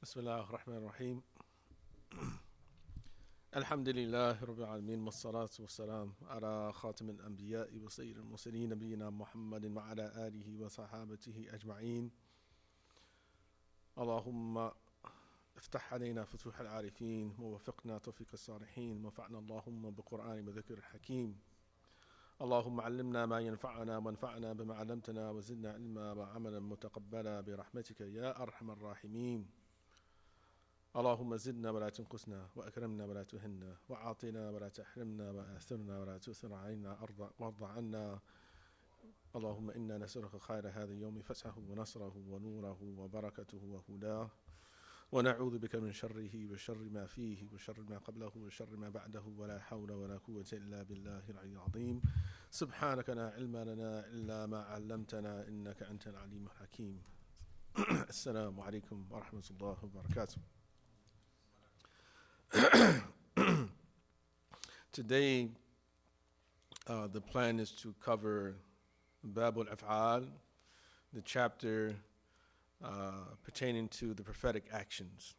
بسم الله الرحمن الرحيم الحمد لله رب العالمين والصلاة والسلام على خاتم الأنبياء وسيد المرسلين نبينا محمد وعلى آله وصحابته أجمعين. اللهم افتح علينا فتوح العارفين ووفقنا توفيق الصالحين وانفعنا اللهم بقرآن وذكر الحكيم. اللهم علمنا ما ينفعنا وانفعنا بما علمتنا وزدنا علما وعملا متقبلا برحمتك يا أرحم الراحمين. اللهم زدنا ولا تنقصنا وأكرمنا ولا تهنا وأعطنا ولا تحرمنا وآثرنا ولا تؤثر علينا وارض عنا. اللهم إنا نسألك خير هذا اليوم فتحه ونصره ونوره وبركته وهداه، ونعوذ بك من شره وشر ما فيه وشر ما قبله وشر ما بعده، ولا حول ولا قوة إلا بالله العلي العظيم. سبحانك لا علم لنا إلا ما علمتنا إنك أنت العليم الحكيم. السلام عليكم ورحمة الله وبركاته. Today, the plan is to cover Bab al-Af'al, the chapter pertaining to the prophetic actions.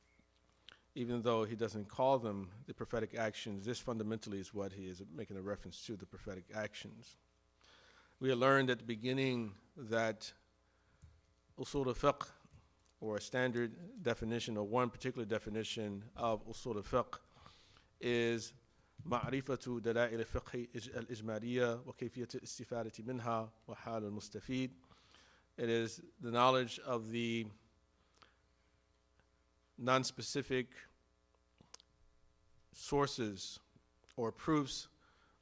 Even though he doesn't call them the prophetic actions, this fundamentally is what he is making a reference to, the prophetic actions. We had learned at the beginning that Usul al-Fiqh, or a standard definition, or one particular definition of Usul al-Fiqh, is معرفة دلائل الفقه الإجمالية وكيفية الاستفادة منها وحال المستفيد. It is the knowledge of the non-specific sources or proofs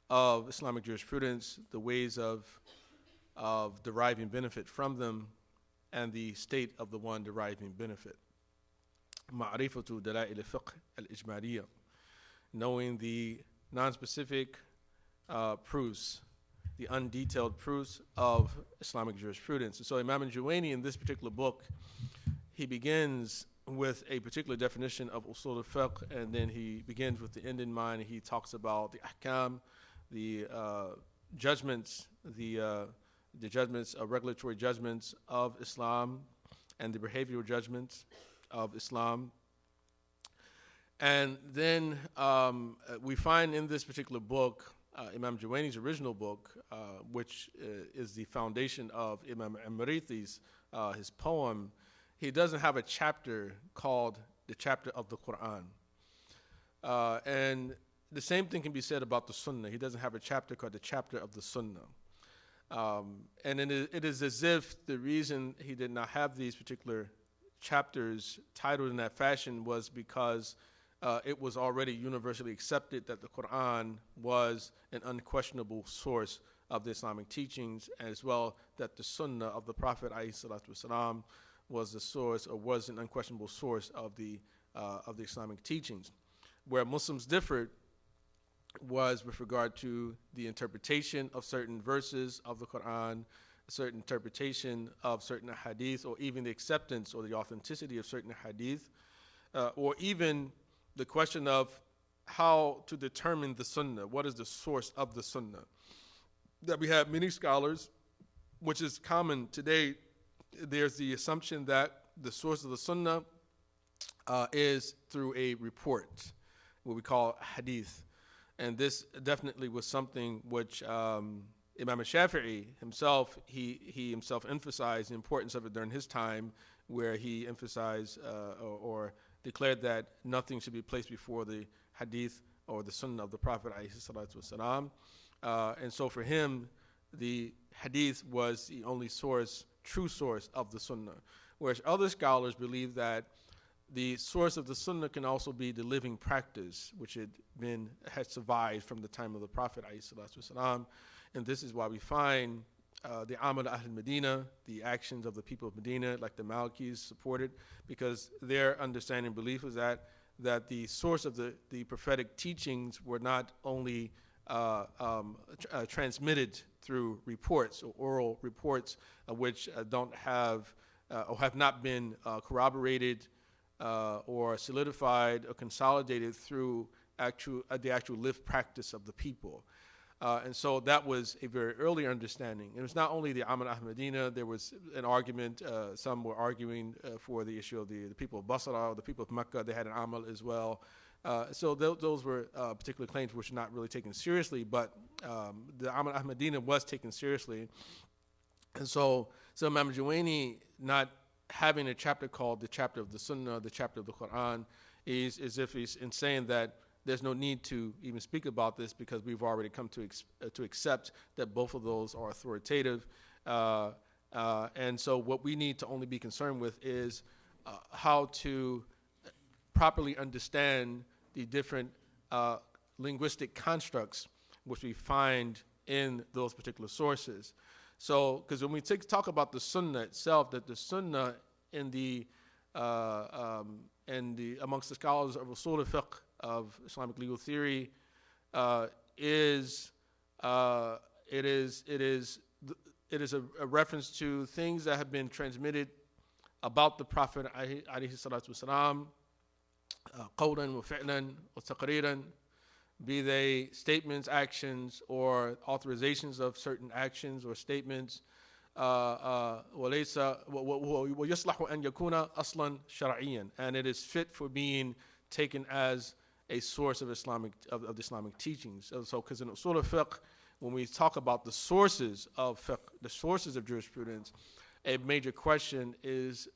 of Islamic jurisprudence, the ways of deriving benefit from them, and the state of the one deriving benefit. معرفة دلائل الفقه الإجمالية, knowing the non-specific proofs, the undetailed proofs of Islamic jurisprudence. And so Imam al-Juwayni, in this particular book, he begins with a particular definition of Usul al-Fiqh, and then he begins with the end in mind. He talks about the ahkam, the judgments, the judgments, regulatory judgments of Islam, and the behavioral judgments of Islam. And then we find in this particular book, Imam Juwayni's original book, which is the foundation of Imam Amrithi's, his poem, he doesn't have a chapter called the chapter of the Quran. And the same thing can be said about the Sunnah. He doesn't have a chapter called the chapter of the Sunnah. And it is as if the reason he did not have these particular chapters titled in that fashion was because it was already universally accepted that the Quran was an unquestionable source of the Islamic teachings, as well that the Sunnah of the Prophet ﷺ was the source, or was an unquestionable source of the Islamic teachings. Where Muslims differed was with regard to the interpretation of certain verses of the Quran, certain interpretation of certain hadith, or even the acceptance or the authenticity of certain hadith, or even the question of how to determine the Sunnah. What is the source of the Sunnah? That we have many scholars, which is common today, there's the assumption that the source of the Sunnah is through a report, what we call hadith. And this definitely was something which Imam al-Shafi'i himself, he himself emphasized the importance of it during his time, where he emphasized or declared that nothing should be placed before the hadith or the Sunnah of the Prophet ﷺ. And so for him, the hadith was the only source, true source of the Sunnah. Whereas other scholars believe that the source of the Sunnah can also be the living practice, which had survived from the time of the Prophet ﷺ. And this is why we find the Amal Ahl-Medina, the actions of the people of Medina, like the Malikis, supported, because their understanding and belief was that the source of the prophetic teachings were not only transmitted through reports or oral reports, which don't have or have not been corroborated or solidified or consolidated through the actual lived practice of the people. And so that was a very early understanding. It was not only the Amal Ahmadiyya, there was an argument, some were arguing for the issue of the people of Basra, the people of Mecca, they had an Amal as well. So those were particular claims which were not really taken seriously, but the Amal Ahmadiyya was taken seriously. And so Imam Juwaini not having a chapter called the chapter of the Sunnah, the chapter of the Quran, is as if he's in saying that there's no need to even speak about this because we've already come to accept that both of those are authoritative. And so what we need to only be concerned with is how to properly understand the different linguistic constructs which we find in those particular sources. So, because when we talk about the Sunnah itself, that the Sunnah in the amongst the scholars of Usul al-Fiqh, of Islamic legal theory, is a reference to things that have been transmitted about the Prophet alayhi salatu wasalam, qawlan wa fi'lan wa taqreeran, be they statements, actions, or authorizations of certain actions or statements. وَيَصْلَحُ أَنْ يَكُونَ أَصْلًا شَرْعِيًّا, and it is fit for being taken as a source of the Islamic teachings. So, because in Usul al-Fiqh, when we talk about the sources of fiqh, the sources of jurisprudence, a major question is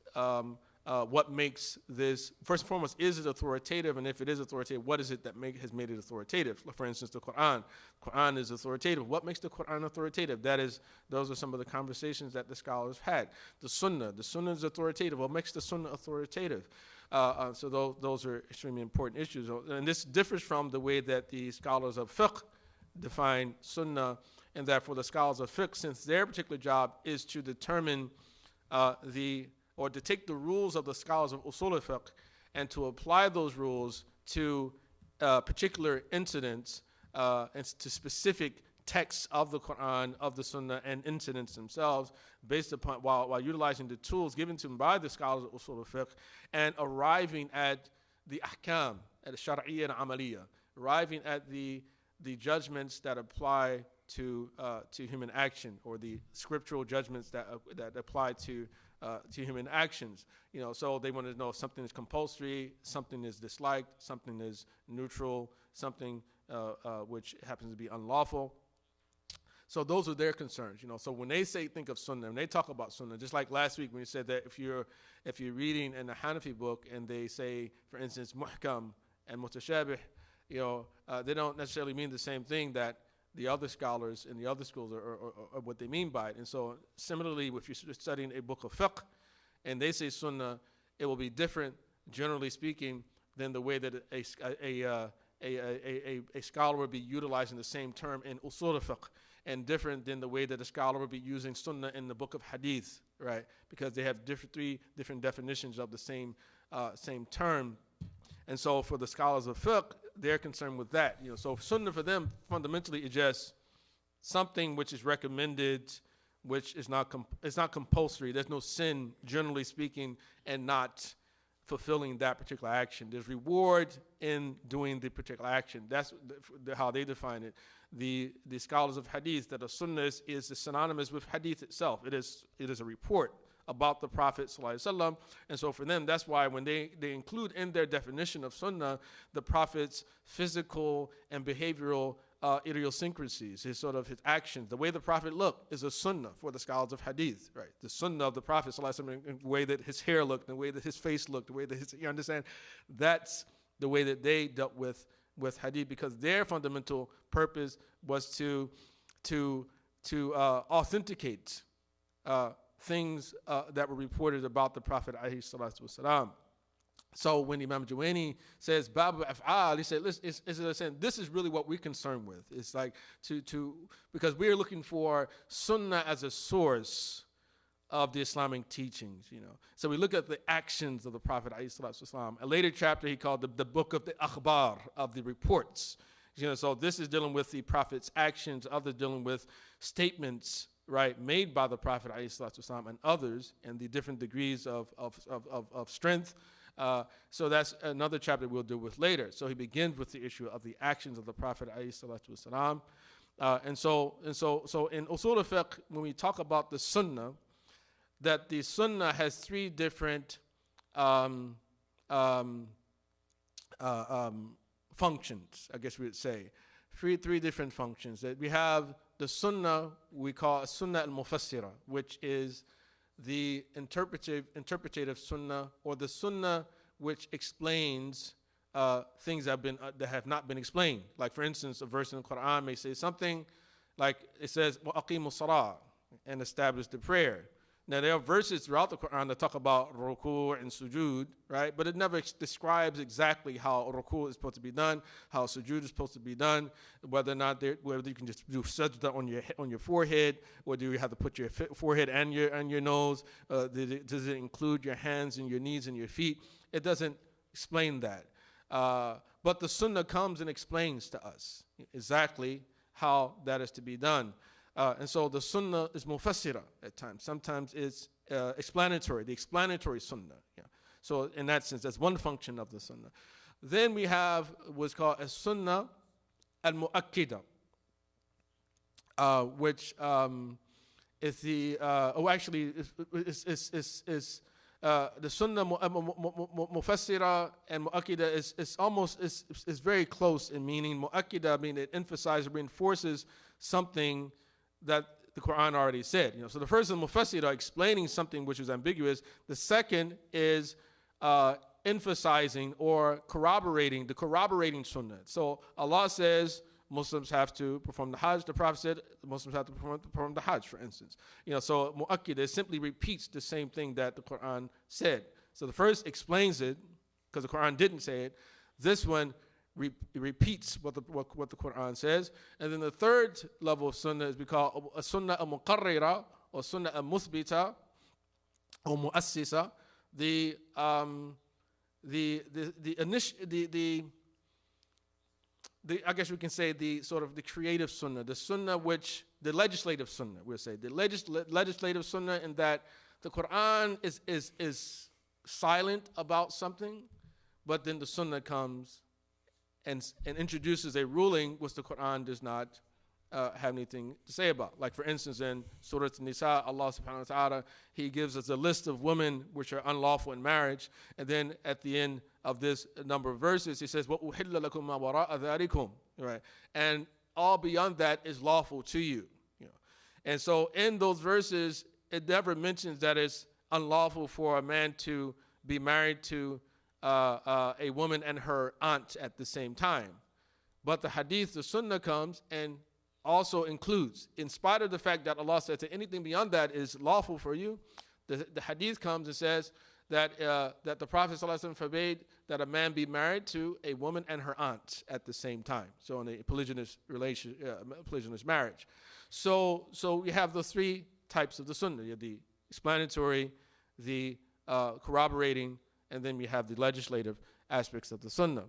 what makes this, first and foremost, is it authoritative? And if it is authoritative, what is it that has made it authoritative? For instance, the Quran. Quran is authoritative. What makes the Quran authoritative? Those are some of the conversations that the scholars had. The Sunnah is authoritative. What makes the Sunnah authoritative? So those are extremely important issues. And this differs from the way that the scholars of fiqh define Sunnah, and that for the scholars of fiqh, since their particular job is to determine or to take the rules of the scholars of Usul al-Fiqh and to apply those rules to particular incidents and to specific texts of the Quran, of the Sunnah, and incidents themselves, based upon while utilizing the tools given to them by the scholars of Usul al-Fiqh and arriving at the ahkam, at the shar'iyya and amaliyya, arriving at the judgments that apply to human action, or the scriptural judgments that apply to human actions. So they want to know if something is compulsory, something is disliked, something is neutral, something which happens to be unlawful. So those are their concerns. So when they think of Sunnah, when they talk about Sunnah, just like last week when you said that if you're reading in a Hanafi book and they say, for instance, muhkam and mutashabih, they don't necessarily mean the same thing that the other scholars in the other schools are what they mean by it. And so similarly, if you're studying a book of fiqh and they say Sunnah, it will be different, generally speaking, than the way that a scholar would be utilizing the same term in Usul al-Fiqh, and different than the way that a scholar would be using Sunnah in the book of Hadith, right? Because they have three different definitions of the same term. And so for the scholars of fiqh, they're concerned with that. So Sunnah for them fundamentally is just something which is recommended, which is it's not compulsory. There's no sin, generally speaking, and not fulfilling that particular action. There's reward in doing the particular action. That's how they define it. The scholars of hadith, that a sunnah is synonymous with hadith itself. It is a report about the Prophet ﷺ. And so for them, that's why when they include in their definition of sunnah the Prophet's physical and behavioral idiosyncrasies, his actions, the way the Prophet looked is a sunnah for the scholars of hadith, right? The sunnah of the Prophet ﷺ, in the way that his hair looked, the way that his face looked, the way that you understand, that's the way that they dealt with hadith, because their fundamental purpose was to authenticate things that were reported about the Prophet alayhi salatu wasalam. So when Imam Juwaini says Babu Af'al, he said, listen, this is really what we're concerned with. It's like because we're looking for Sunnah as a source of the Islamic teachings, So we look at the actions of the Prophet alayhi salatu wasalam. A later chapter he called the book of the akhbar, of the reports. So this is dealing with the Prophet's actions, others dealing with statements, right, made by the Prophet ﷺ and others, and the different degrees of strength. So that's another chapter we'll deal with later. So he begins with the issue of the actions of the Prophet ﷺ, So in Usul al-Fiqh, when we talk about the Sunnah, that the Sunnah has three different functions, I guess we would say. Three different functions. That we have the Sunnah, we call Sunnah al-Mufassira, which is the interpretative Sunnah, or the Sunnah which explains things that have not been explained. Like, for instance, a verse in the Quran may say something like, it says, وَأَقِيمُوا الصَّلَاةَ, and establish the prayer. Now, there are verses throughout the Quran that talk about ruku' and sujood, right? But it never describes exactly how ruku' is supposed to be done, how sujood is supposed to be done, whether or not whether you can just do sajda on your forehead, or do you have to put your forehead and your nose? Does it include your hands and your knees and your feet? It doesn't explain that. But the Sunnah comes and explains to us exactly how that is to be done. And so the Sunnah is mufassira at times. Sometimes it's explanatory, the explanatory Sunnah. Yeah. So in that sense, that's one function of the Sunnah. Then we have what's called a Sunnah al-Mu'akkida, which is the, the Sunnah Mufassira and Mu'akkida is very close in meaning. Mu'akkida, I mean, it emphasizes, reinforces something that the Quran already said. So the first is Mufassira, explaining something which is ambiguous. The second is emphasizing or corroborating, the corroborating Sunnah. So Allah says Muslims have to perform the Hajj. The Prophet said Muslims have to perform the Hajj, for instance. So Mu'akkida simply repeats the same thing that the Quran said. So the first explains it because the Quran didn't say it. This one repeats what the Quran says. And then the third level of Sunnah is we call a Sunnah al-Muqarrira, or Sunnah al-Muthbita, or Mu'assisa. I guess we can say the sort of the creative Sunnah, the Sunnah the legislative Sunnah, we'll say. The legislative Sunnah, in that the Quran is silent about something, but then the Sunnah comes and introduces a ruling which the Quran does not have anything to say about. Like, for instance, in Surah An-Nisa, Allah subhanahu wa ta'ala, He gives us a list of women which are unlawful in marriage, and then at the end of this number of verses, He says, وَأُحِلَّ لَكُم مَا وَرَاءَ ذَلِكُمْ, right? And all beyond that is lawful to you. And so in those verses, it never mentions that it's unlawful for a man to be married to a woman and her aunt at the same time. But the hadith, the Sunnah, comes and also includes, in spite of the fact that Allah said that anything beyond that is lawful for you, the hadith comes and says that the Prophet ﷺ forbade that a man be married to a woman and her aunt at the same time. So in a polygynous marriage. So we have the three types of the Sunnah: the explanatory, the corroborating, and then we have the legislative aspects of the Sunnah.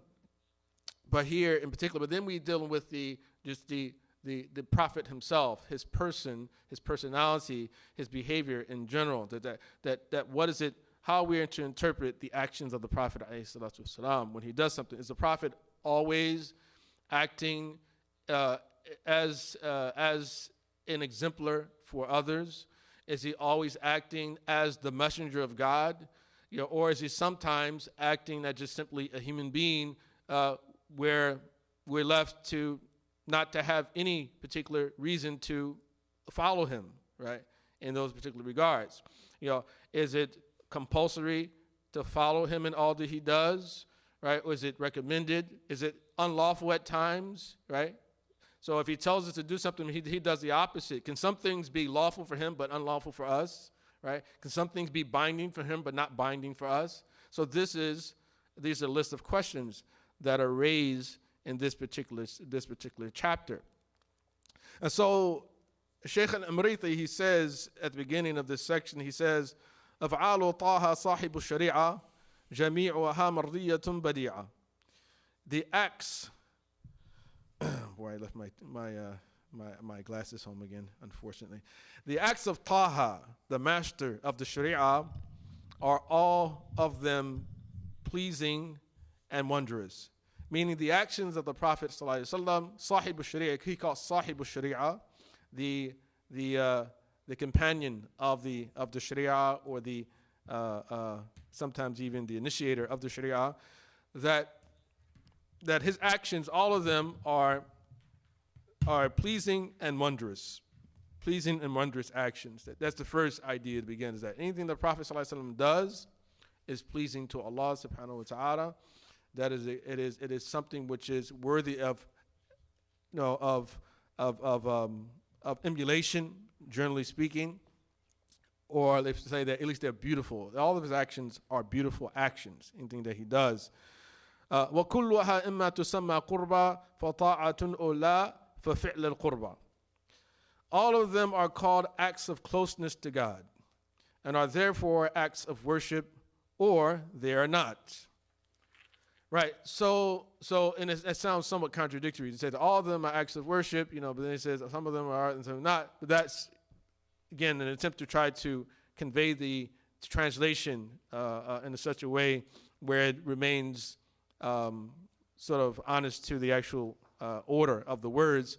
But here in particular, but then we deal with the Prophet himself, his person, his personality, his behavior in general. That what is it? How we are to interpret the actions of the Prophet ﷺ when he does something. Is the Prophet always acting as an exemplar for others? Is he always acting as the messenger of God? Or is he sometimes acting as just simply a human being, where we're left to not to have any particular reason to follow him, right? In those particular regards, is it compulsory to follow him in all that he does, right? Or is it recommended? Is it unlawful at times, right? So if he tells us to do something, he does the opposite. Can some things be lawful for him but unlawful for us, right? Can some things be binding for him but not binding for us? So these are a list of questions that are raised in this particular chapter. And so Shaykh al-Amriti, he says at the beginning of this section, he says, أَفْعَالُ طَاهَ صَاحِبُ الشَّرِيعَةِ جَمِيعُهَا مَرْضِيَّةٌ بَدِيعَةٌ. The acts, boy, I left my glasses home again, unfortunately. The acts of Taha, the master of the Sharia, are all of them pleasing and wondrous. meaning the actions of the Prophet ﷺ, Sahib al-Sharia, he called Sahib al-Sharia, the companion of the Sharia, or the sometimes even the initiator of the Sharia, that his actions, all of them are pleasing and wondrous. Pleasing and wondrous actions. That's the first idea to begin, is that anything the Prophet ﷺ does is pleasing to Allah subhanahu wa ta'ala. That is, it is something which is worthy of, of emulation, generally speaking, or let's say that at least they're beautiful. All of his actions are beautiful actions, anything that he does. وَكُلُّهَا إِمَّا تُسَمَّى قُرْبًا فَطَاعَةٌ أَوْ لَا فَفِعْلَ الْقُرْبَى. All of them are called acts of closeness to God, and are therefore acts of worship, or they are not. Right, so and it sounds somewhat contradictory to say that all of them are acts of worship, but then it says some of them are and some not. But that's, again, an attempt to try to convey the translation in such a way where it remains sort of honest to the actual order of the words.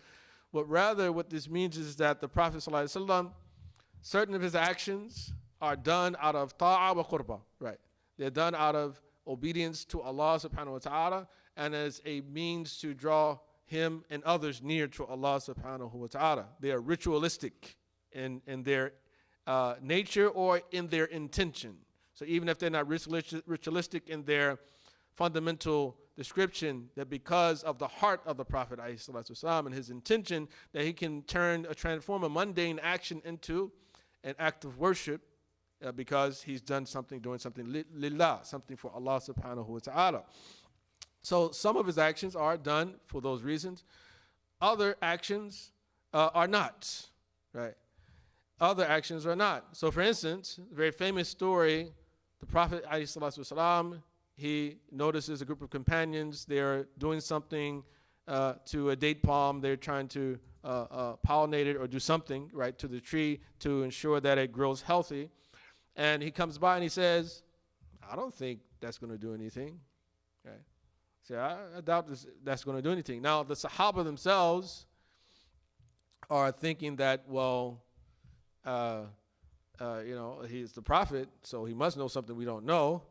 But rather what this means is that the Prophet ﷺ, certain of his actions are done out of ta'ah wa qurba, right? They're done out of obedience to Allah subhanahu wa ta'ala, and as a means to draw him and others near to Allah subhanahu wa ta'ala. They are ritualistic in their nature or in their intention. So even if they're not ritualistic in their fundamental description, that because of the heart of the Prophet ﷺ and his intention, that he can transform a mundane action into an act of worship, because he's doing something lillah, something for Allah subhanahu wa ta'ala. So some of his actions are done for those reasons. Other actions are not, right? Other actions are not. So for instance, a very famous story, the Prophet ﷺ, he notices a group of companions. They're doing something to a date palm. They're trying to pollinate it or do something, right, to the tree to ensure that it grows healthy. And he comes by and he says, I don't think that's going to do anything. Okay. So I doubt that's going to do anything. Now, the Sahaba themselves are thinking that, well, he's the Prophet, so he must know something we don't know.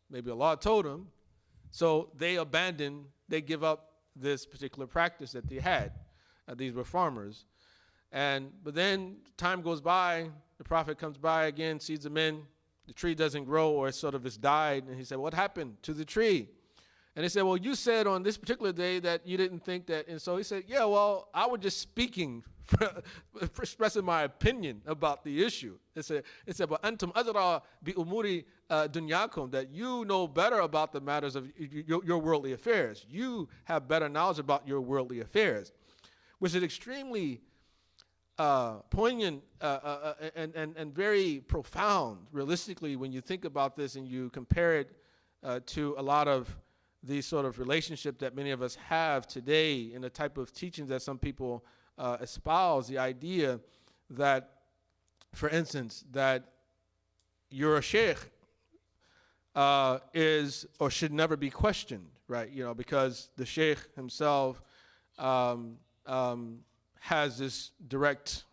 Maybe Allah told him. So they give up this particular practice that they had. These were farmers. But then time goes by, the Prophet comes by again, sees them in, the tree doesn't grow, or it's died, and he said, what happened to the tree? And they said, well, you said on this particular day that you didn't think that, and so he said, yeah, well, I was just speaking, expressing my opinion about the issue. It said, but antum adra bi umuri dunyakum, that you know better about the matters of your worldly affairs. You have better knowledge about your worldly affairs, which is extremely poignant and very profound, realistically, when you think about this and you compare it to a lot of the sort of relationship that many of us have today in the type of teachings that some people espouse, the idea that, for instance, that you're a sheikh is or should never be questioned, right? Because the sheikh himself has this direct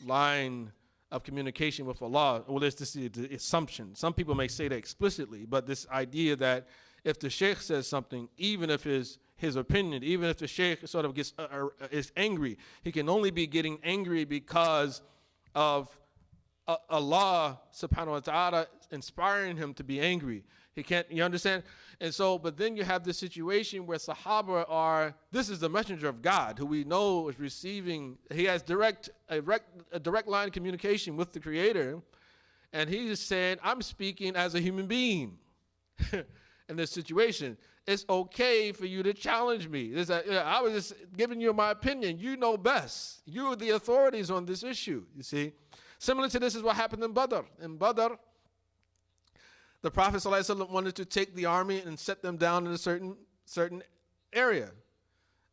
line of communication with Allah. Well, there's this the assumption. Some people may say that explicitly, but this idea that if the sheikh says something, even if his opinion, even if the sheikh sort of is angry, he can only be getting angry because of Allah subhanahu wa ta'ala inspiring him to be angry. He can't, you understand? And so, but then you have this situation where Sahaba this is the messenger of God who we know is receiving, he has a direct line of communication with the Creator. And he's saying, I'm speaking as a human being in this situation. It's okay for you to challenge me. I was just giving you my opinion. You know best. You are the authorities on this issue, you see. Similar to this is what happened in Badr. In Badr, the Prophet ﷺ wanted to take the army and set them down in a certain area.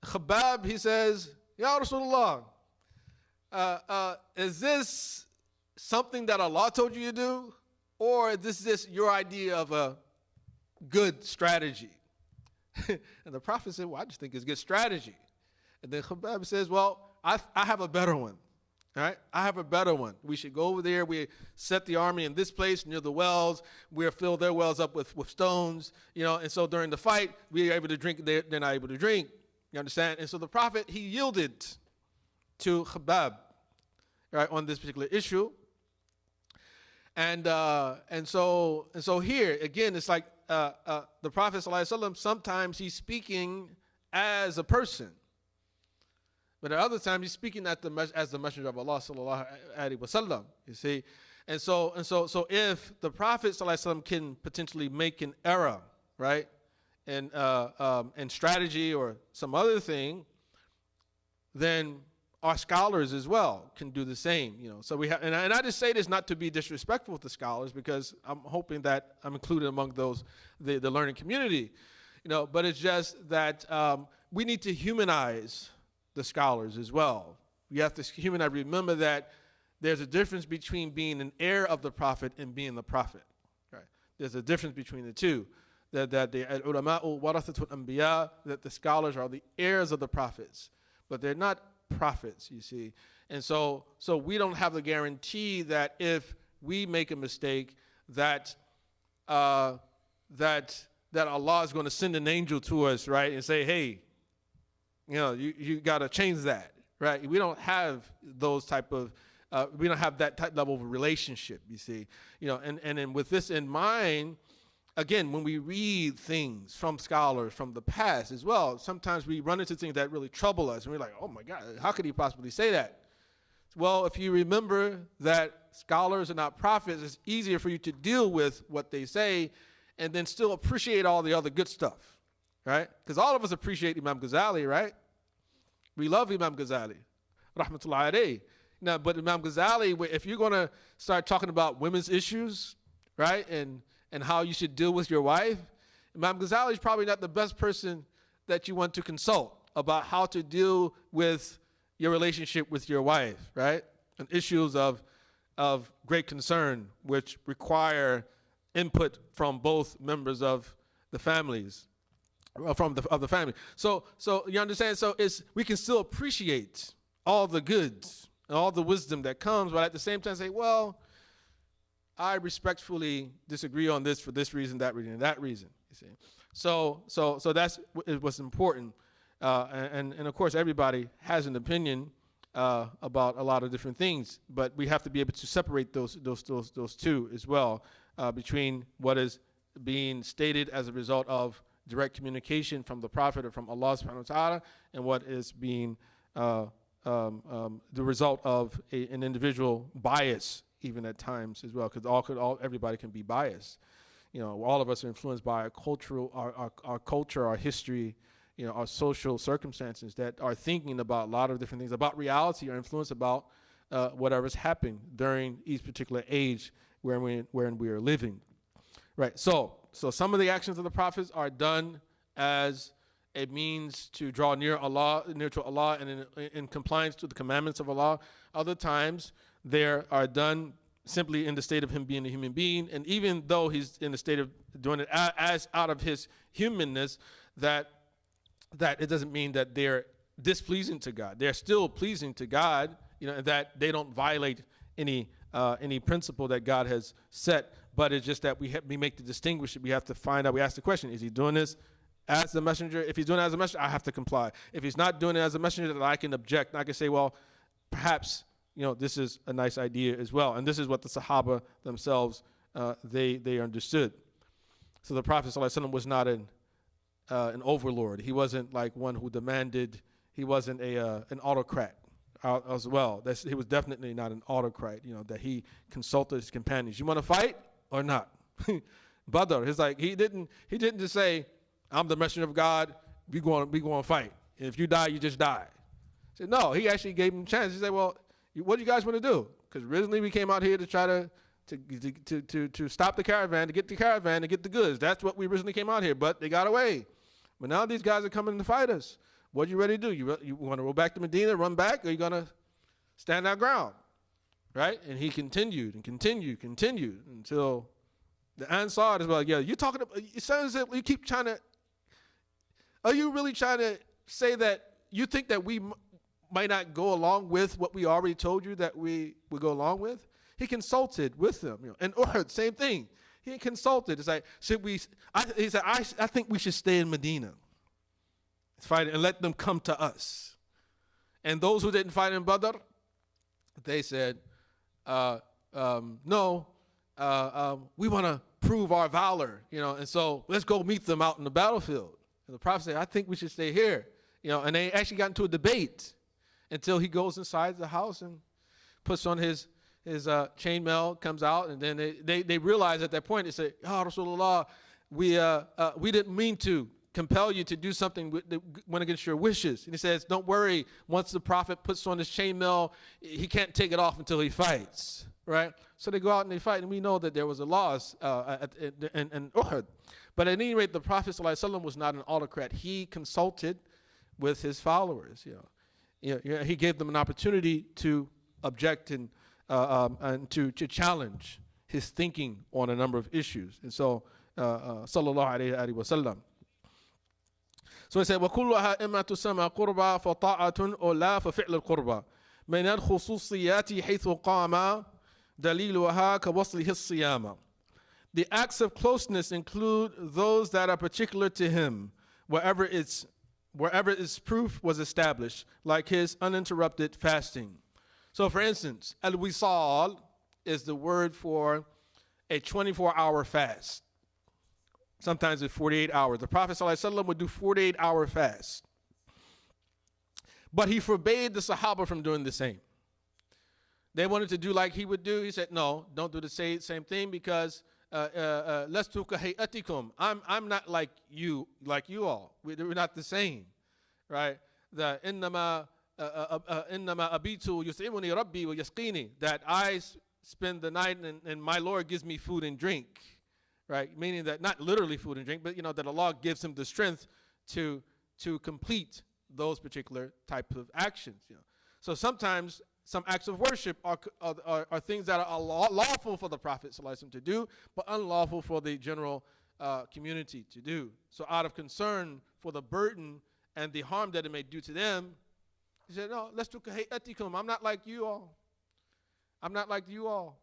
Khabbab, he says, Ya Rasulullah, is this something that Allah told you to do? Or is this your idea of a good strategy? And the Prophet said, well, I just think it's good strategy. And then Khabbab says, well, I have a better one. All right, I have a better one. We should go over there. We set the army in this place near the wells. We'll fill their wells up with stones, and so during the fight, we're able to drink. They're not able to drink. You understand? And so the Prophet, he yielded to Khabbab, right, on this particular issue. And so here, again, it's like the Prophet ﷺ, sometimes he's speaking as a person. But at other times, he's speaking as the messenger of Allah sallallahu alaihi wasallam. You see, and so if the Prophet sallallahu alaihi wasallam can potentially make an error, right, in strategy or some other thing, then our scholars as well can do the same. So we have, and I just say this not to be disrespectful to scholars, because I'm hoping that I'm included among those the learning community, But it's just that we need to humanize the scholars as well. We have to humanize. Remember that there's a difference between being an heir of the Prophet and being the Prophet. Right? There's a difference between the two. That the ulama'u warathatul anbiya, that the scholars are the heirs of the prophets, but they're not prophets. You see, and so we don't have the guarantee that if we make a mistake, that Allah is going to send an angel to us, right, and say, hey, you got to change that, right? We don't have those type of, we don't have that type level of relationship, you see. And then with this in mind, again, when we read things from scholars from the past as well, sometimes we run into things that really trouble us. And we're like, oh my God, how could he possibly say that? Well, if you remember that scholars are not prophets, it's easier for you to deal with what they say and then still appreciate all the other good stuff, right? Because all of us appreciate Imam Ghazali, right? We love Imam Ghazali, rahmatullahi alayhi. Now, but Imam Ghazali, if you're going to start talking about women's issues, right, and how you should deal with your wife, Imam Ghazali is probably not the best person that you want to consult about how to deal with your relationship with your wife, right, and issues of great concern, which require input from both members of the families. Of the family. So you understand? So we can still appreciate all the goods and all the wisdom that comes, but at the same time say, well, I respectfully disagree on this for this reason, that reason, and that reason. You see? So that's what's important. And of course, everybody has an opinion about a lot of different things, but we have to be able to separate those two as well, between what is being stated as a result of direct communication from the Prophet or from Allah subhanahu wa ta'ala, and what is being the result of an individual bias, even at times as well, because everybody can be biased. All of us are influenced by our culture, our history, our social circumstances that are thinking about a lot of different things about reality, or influenced about whatever's happened during each particular age wherein we are living. Right. So some of the actions of the prophets are done as a means to draw near to Allah, and in compliance to the commandments of Allah. Other times they are done simply in the state of him being a human being, and even though he's in the state of doing it as out of his humanness, that it doesn't mean that they're displeasing to God. They're still pleasing to God, and that they don't violate any principle that God has set. But it's just that we make the distinction. We have to find out. We ask the question: is he doing this as the messenger? If he's doing it as a messenger, I have to comply. If he's not doing it as a messenger, then I can object. And I can say, well, perhaps this is a nice idea as well. And this is what the Sahaba themselves they understood. So the Prophet ﷺ was not an overlord. He wasn't like one who demanded. He wasn't an autocrat as well. He was definitely not an autocrat. That he consulted his companions. You want to fight or not? Badr. He's like he didn't just say, I'm the messenger of God. We going to fight. And if you die, you just die. He said no. He actually gave him a chance. He said, well, what do you guys want to do? Because originally we came out here to try to stop the caravan, to get the caravan, to get the goods. That's what we originally came out here. But they got away. But now these guys are coming to fight us. What are you ready to do? You want to roll back to Medina, run back, or are you going to stand our ground? Right? And he continued until the Ansar is like, yeah, you're talking about, it sounds like you keep trying to Are you really trying to say that you think that we might not go along with what we already told you that we would go along with? He consulted with them. And Uhud, same thing. He consulted. It's like, he said, I think we should stay in Medina. Fight and let them come to us. And those who didn't fight in Badr, they said, no, we want to prove our valor, and so let's go meet them out in the battlefield. And the Prophet said, I think we should stay here, and they actually got into a debate until he goes inside the house and puts on his chainmail, comes out, and then they realize at that point, they say, Ya Rasulullah, we didn't mean to compel you to do something that went against your wishes. And he says, don't worry, once the Prophet puts on his chainmail, he can't take it off until he fights, right? So they go out and they fight, and we know that there was a loss in Uhud. But at any rate, the Prophet ﷺ was not an autocrat. He consulted with his followers. He gave them an opportunity to object and to challenge his thinking on a number of issues. And so, sallallahu alayhi wa sallam. So he said, وَكُلُّهَا إِمَّا تُسَمَى قُرْبًا فَطَاعَةٌ أَوْ لَا فَفِعْلُ الْقُرْبَى مِنَ الْخُصُوصِيَّاتِ حَيْثُ قَامَ دَلِيلُهَا كَوَصْلِهِ الصِّيَامَ. The acts of closeness include those that are particular to him, wherever its proof was established, like his uninterrupted fasting. So for instance, al-wisal is the word for a 24-hour fast. Sometimes it's 48 hours. The Prophet ﷺ would do 48-hour fast. But he forbade the Sahaba from doing the same. They wanted to do like he would do. He said, no, don't do the same thing because lastu kahayatikum. I'm not like you all. We're not the same. Right? The innama abitu yus'imuni rabbi wa yasqini. That I spend the night and my Lord gives me food and drink. Right, meaning that not literally food and drink, but that Allah gives him the strength to complete those particular types of actions. So sometimes some acts of worship are things that are lawful for the Prophet ﷺ to do, but unlawful for the general community to do. So out of concern for the burden and the harm that it may do to them, he said, no, let's do kahayatikum. I'm not like you all. I'm not like you all.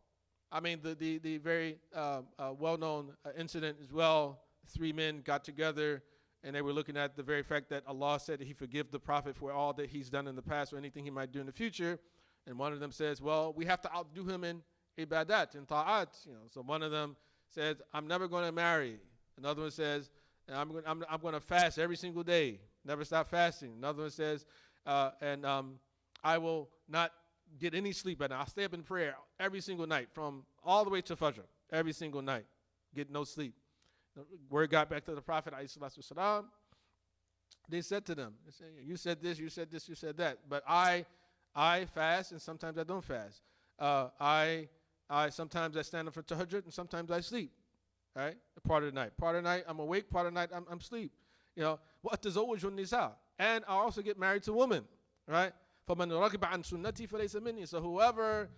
I mean, the very well-known incident as well, 3 men got together and they were looking at the very fact that Allah said that he forgive the Prophet for all that he's done in the past or anything he might do in the future. And one of them says, well, we have to outdo him in ibadat, in ta'at. So one of them says, I'm never going to marry. Another one says, I'm going to fast every single day, never stop fasting. Another one says, I will not get any sleep at night. I'll stay up in prayer every single night from all the way to Fajr, every single night, get no sleep. The word got back to the Prophet, ﷺ. They said to them, you said this, you said this, you said that, but I fast and sometimes I don't fast. I sometimes I stand up for tahajjud and sometimes I sleep, right? Part of the night. Part of the night I'm awake, part of the night I'm asleep. وَأَتَزَوَّجُ النِّسَاء. And I also get married to women, right? فَمَنْ رَغِبَ عَنْ سُنَّتِي فَلَيْسَ مِنِّي. So whoever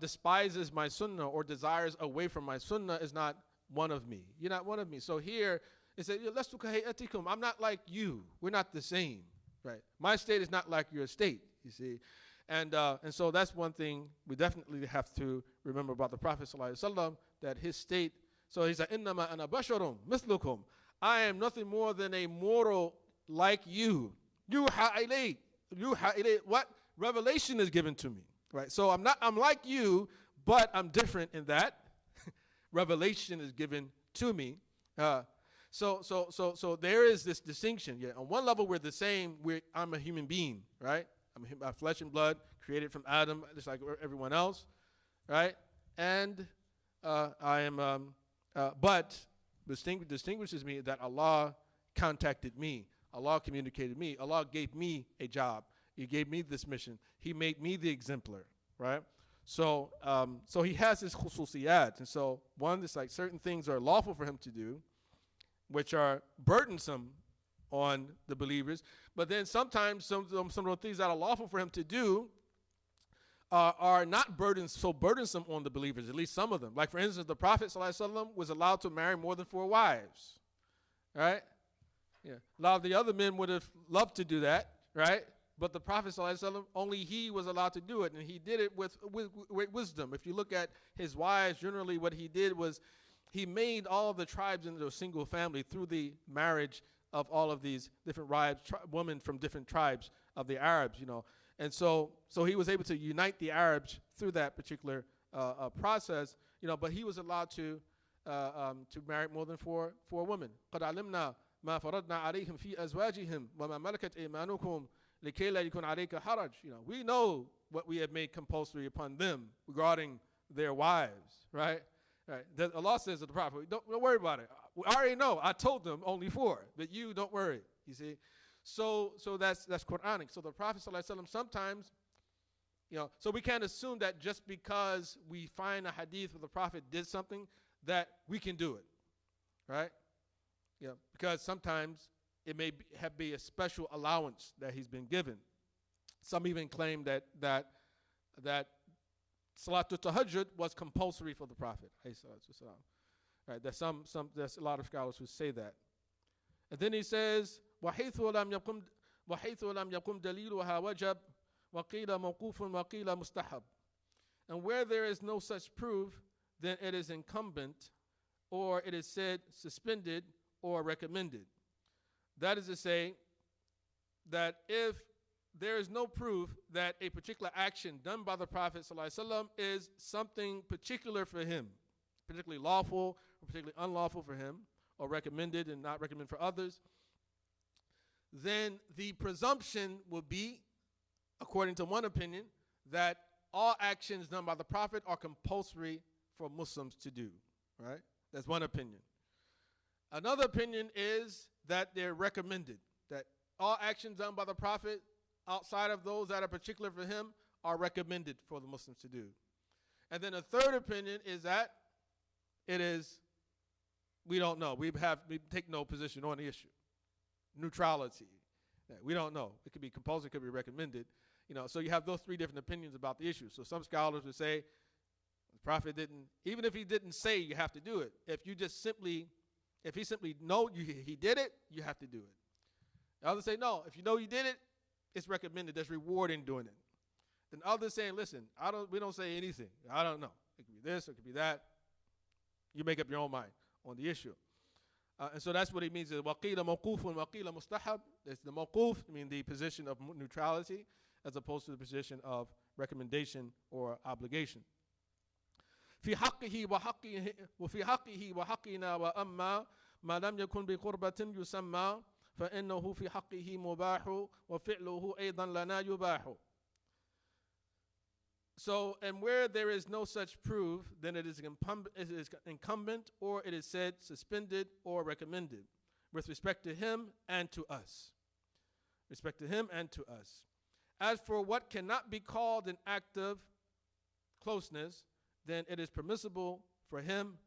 despises my sunnah or desires away from my sunnah is not one of me. You're not one of me. So here it says, let's do kahayatikum. I'm not like you. We're not the same, right? My state is not like your state, you see. And so that's one thing we definitely have to remember about the Prophet ﷺ, that his state. So he said, إِنَّمَا أَنَا بَشَرٌ مِثْلُكُمْ. I am nothing more than a mortal like you. يُوحَى إِلَيْهِ. What? Revelation is given to me, right? So I'm like you, but I'm different in that revelation is given to me. So there is this distinction. Yeah, on one level we're the same. I'm a human being, right? I'm flesh and blood, created from Adam, just like everyone else, right? And I am, but distinguishes me that Allah contacted me. Allah communicated me. Allah gave me a job. He gave me this mission. He made me the exemplar, right? So he has his khususiyat. And so one is like certain things are lawful for him to do, which are burdensome on the believers. But then sometimes some of the things that are lawful for him to do are not so burdensome on the believers, at least some of them. Like for instance, the Prophet ﷺ was allowed to marry more than 4 wives, right? Yeah. A lot of the other men would have loved to do that, right? But the Prophet ﷺ, only he was allowed to do it, and he did it with wisdom. If you look at his wives, generally what he did was he made all of the tribes into a single family through the marriage of all of these different women from different tribes of the Arabs, And so he was able to unite the Arabs through that particular process, but he was allowed to marry more than four women. قَدْ عَلِمْنَا مَا فَرَضْنَا عَلَيْهِمْ فِي أَزْوَاجِهِمْ وَمَا مَلَكَتْ أَيْمَانُكُمْ لِكَيْ لَا يَكُنْ عَلَيْكَ حَرَجٌ. We know what we have made compulsory upon them regarding their wives, right? Right. Allah says to the Prophet, don't worry about it. I already know. I told them only 4, but you don't worry. You see, so that's Quranic. So the Prophet ﷺ sometimes, so we can't assume that just because we find a hadith where the Prophet did something that we can do it, right? Yeah, because sometimes it may be a special allowance that he's been given. Some even claim that Salatul Tahajjud was compulsory for the Prophet. Right? There's a lot of scholars who say that. And then he says, وَحَيْثُ لَمْ يَقُمْ دَلِيلُهَا وَجَبْ وَقِيلَ مَوْقُوفٌ وَقِيلَ مُسْتَحَبٌ. And where there is no such proof, then it is incumbent, or it is said suspended or recommended. That is to say that if there is no proof that a particular action done by the Prophet ﷺ is something particular for him, particularly lawful or particularly unlawful for him, or recommended and not recommended for others, then the presumption will be, according to one opinion, that all actions done by the Prophet are compulsory for Muslims to do, right? That's one opinion. Another opinion is that they're recommended, that all actions done by the Prophet outside of those that are particular for him are recommended for the Muslims to do. And then a third opinion is that we don't know. We take no position on the issue. Neutrality. We don't know. It could be compulsory, it could be recommended. So you have those 3 different opinions about the issue. So some scholars would say the Prophet didn't, even if he didn't say you have to do it, if he simply know he did it, you have to do it. Others say no, if you know you did it, it's recommended. There's reward in doing it. Then others saying, listen, we don't say anything. I don't know. It could be this, or it could be that. You make up your own mind on the issue. And so that's what he means. وَقِيلَ مَوْقُوفٌ وَقِيلَ مُسْتَحَبٌ. It's the mawquf, I mean the position of neutrality, as opposed to the position of recommendation or obligation. في حقه وفي حقه وحقنا وأما ما لم يكن بقربة يسمى فإنه في حقه مباح وفعله أيضا لنا يباح. So, and where there is no such proof, then it is incumbent, or it is said suspended or recommended, with respect to him and to us. Respect to him and to us. As for what cannot be called an act of closeness, then it is permissible for him,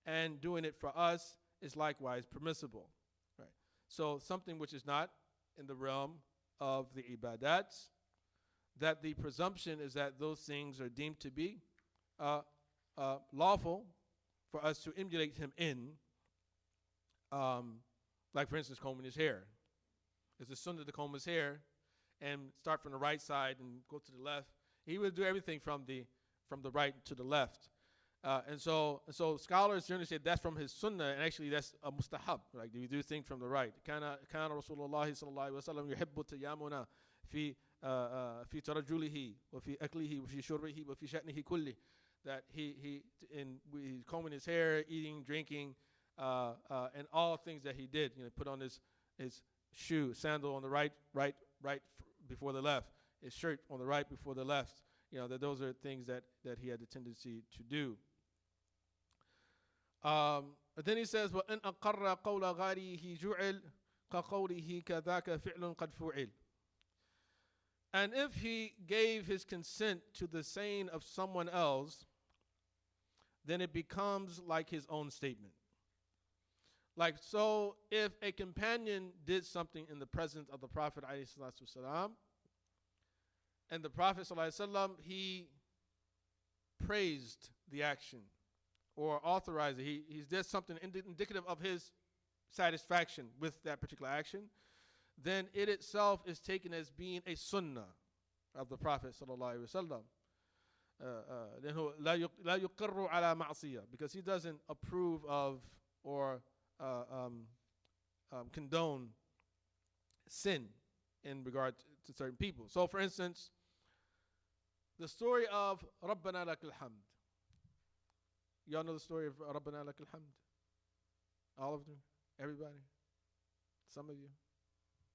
and doing it for us is likewise permissible. Right. So something which is not in the realm of the ibadats, that the presumption is that those things are deemed to be lawful for us to emulate him in, like for instance combing his hair. It's a sunnah to comb his hair and start from the right side and go to the left. He would do everything from the right to the left. And so scholars generally say that's from his sunnah, and actually that's a mustahab. Like we do things from the right. كان رسول الله صلى الله عليه وسلم يحب التيامن في ترجله وفي أكله وفي شربه وفي شأنه كله. That he's combing his hair, eating, drinking, and all things that he did. Put on his shoe, sandal on the right before the left, his shirt on the right before the left. That those are things that he had the tendency to do. But then he says, وَإِنْ أَقَرَّ قَوْلَ غَيْرِهِ جُعِلْ كَقَوْلِهِ كَذَاكَ فِعْلٌ قَدْ فُعِلْ. And if he gave his consent to the saying of someone else, then it becomes like his own statement. Like, so if a companion did something in the presence of the Prophet ﷺ, and the Prophet ﷺ, he praised the action or authorized it. He did something indicative of his satisfaction with that particular action, then it itself is taken as being a sunnah of the Prophet sallallahu alaihi wasallam. Because he doesn't approve of or condone sin in regard to certain people. So, for instance, the story of Rabbana lakal hamd. Y'all know the story of Rabbana lakal hamd? All of them? Everybody? Some of you?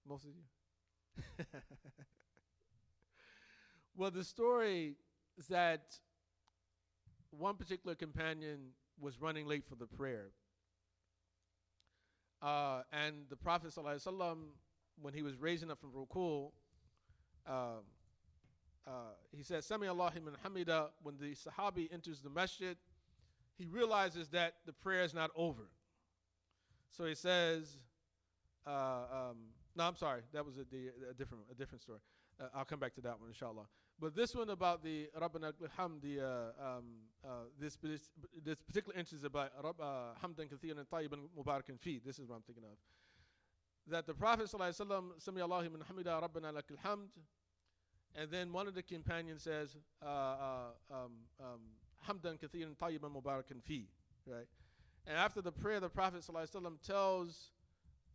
Most of you? Well, the story is that one particular companion was running late for the prayer. And the Prophet ﷺ, when he was raising up from ruku', he said, Sami Allahu liman hamida. When the Sahabi enters the masjid, he realizes that the prayer is not over. So he says, no, I'm sorry, that was a different story. I'll come back to that one, inshallah. But this one about the Rabbana al-Hamd, this particular instance about Hamdan Kathiran Tayyiban Mubarakan Fi. This is what I'm thinking of. That the Prophet ﷺ, Sami Allahu liman hamida, Rabbana lakal hamd. And then one of the companions says, Hamdan Kathiran Tayyiban Mubarakan Fi. Right? And after the prayer, the Prophet ﷺ tells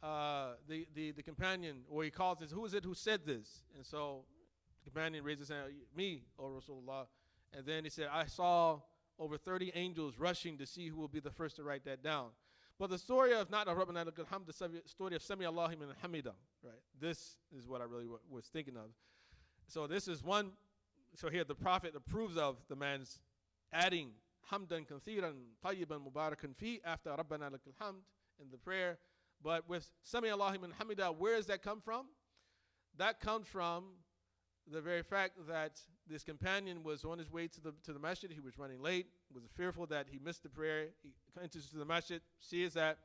the companion, or he calls this, who is it who said this? And so the companion raises his hand, me, O Rasulullah. And then he said, I saw over 30 angels rushing to see who will be the first to write that down. But the story of not Rabbana lakal hamd, the story of Sami Allahu liman hamida, right? This is what I really was thinking of. So this is one. So here the Prophet approves of the man's adding Hamdan Kathiran Tayyiban Mubarakan Fi after Rabbana lakal hamd in the prayer. But with Sami Allahu liman hamida, where does that come from? That comes from the very fact that this companion was on his way to the masjid. He was running late, was fearful that he missed the prayer. He enters to the masjid, sees that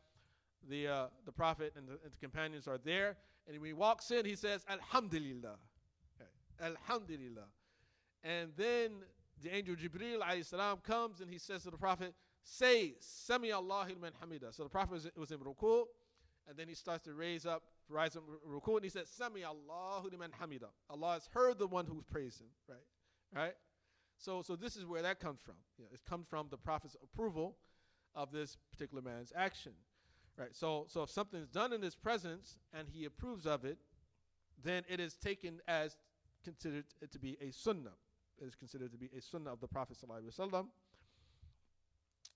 the Prophet and the companions are there, and when he walks in, he says, Alhamdulillah. Okay. Alhamdulillah. And then the angel Jibreel alayhi salam comes and he says to the Prophet, say, Sami Allahu liman hamida. So the Prophet was in ruku', and then he starts to rise up ruku', and he says, Sami Allahu liman hamida. Allah has heard the one who's praised him, right? So this is where that comes from. It comes from the Prophet's approval of this particular man's action, right? So if something is done in his presence and he approves of it, then it is taken as considered to be a sunnah. It is considered to be a sunnah of the Prophet sallallahu alaihi wasallam.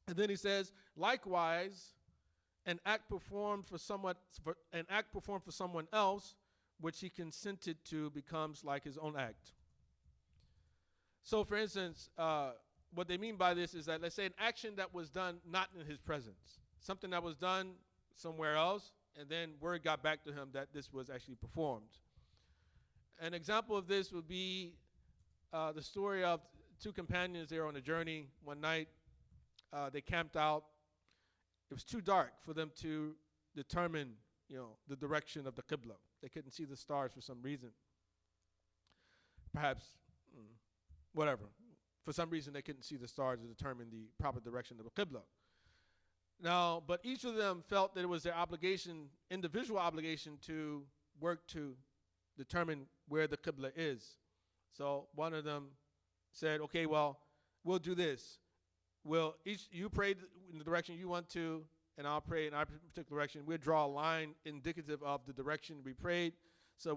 And then he says, likewise, an act performed for someone else, which he consented to, becomes like his own act. So, for instance, what they mean by this is that, let's say, an action that was done not in his presence, something that was done somewhere else, and then word got back to him that this was actually performed. An example of this would be the story of two companions. They were on a journey one night. They camped out. It was too dark for them to determine, the direction of the Qibla. They couldn't see the stars for some reason. Perhaps, whatever. For some reason, they couldn't see the stars to determine the proper direction of the Qibla. Now, but each of them felt that it was their obligation, individual obligation, to work to determine where the Qibla is. So one of them said, okay, well, we'll do this. You pray in the direction you want to, and I'll pray in our particular direction. We'll draw a line indicative of the direction we prayed. So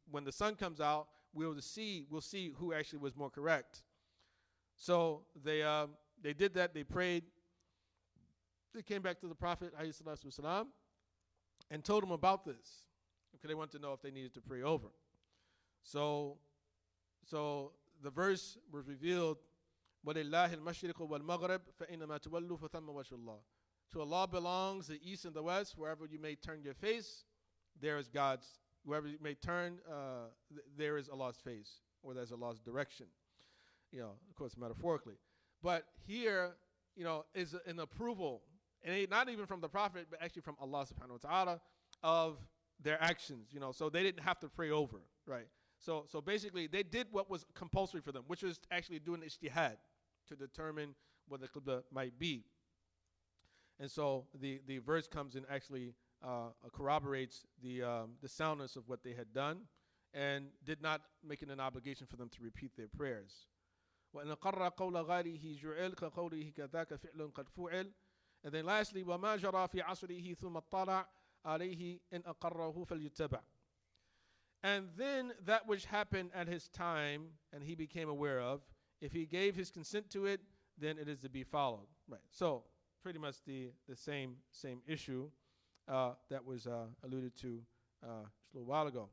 when the sun comes out, we'll see who actually was more correct. So they did that. They prayed. They came back to the Prophet ﷺ and told him about this, because they wanted to know if they needed to pray over. So the verse was revealed. وَلِلَّهِ الْمَشْرِقُ وَالْمَغْرِبُ فَإِنَّمَا تُوَلُّوا فَثَمَّ وَجْهُ اللَّهِ. To Allah belongs the east and the west. Wherever you may turn your face, there is God's. Wherever you may turn, there is Allah's face, or there's Allah's direction. Of course, metaphorically. But here, is an approval, and not even from the Prophet, but actually from Allah subhanahu wa ta'ala, of their actions. So they didn't have to pray over, right? So basically, they did what was compulsory for them, which was actually doing ijtihad to determine what the qibla might be. And so the verse comes in actually corroborates the soundness of what they had done, and did not make it an obligation for them to repeat their prayers. وَإِنْ قَرَّ قَوْلَ غَيْرِهِ جُعِلْ كَقَوْلِهِ كَذَاكَ فِعْلٌ قَدْ فُعِلْ. And then lastly, وَمَا جَرَى فِي عَصْرِهِ ثُمَّ اطَّلَعَ عَلَيْهِ إِنْ أَقَرَّهُ فَلْيُتَّبَعْ. And then that which happened at his time and he became aware of, if he gave his consent to it, then it is to be followed. Right. So pretty much the same issue that was alluded to just a little while ago.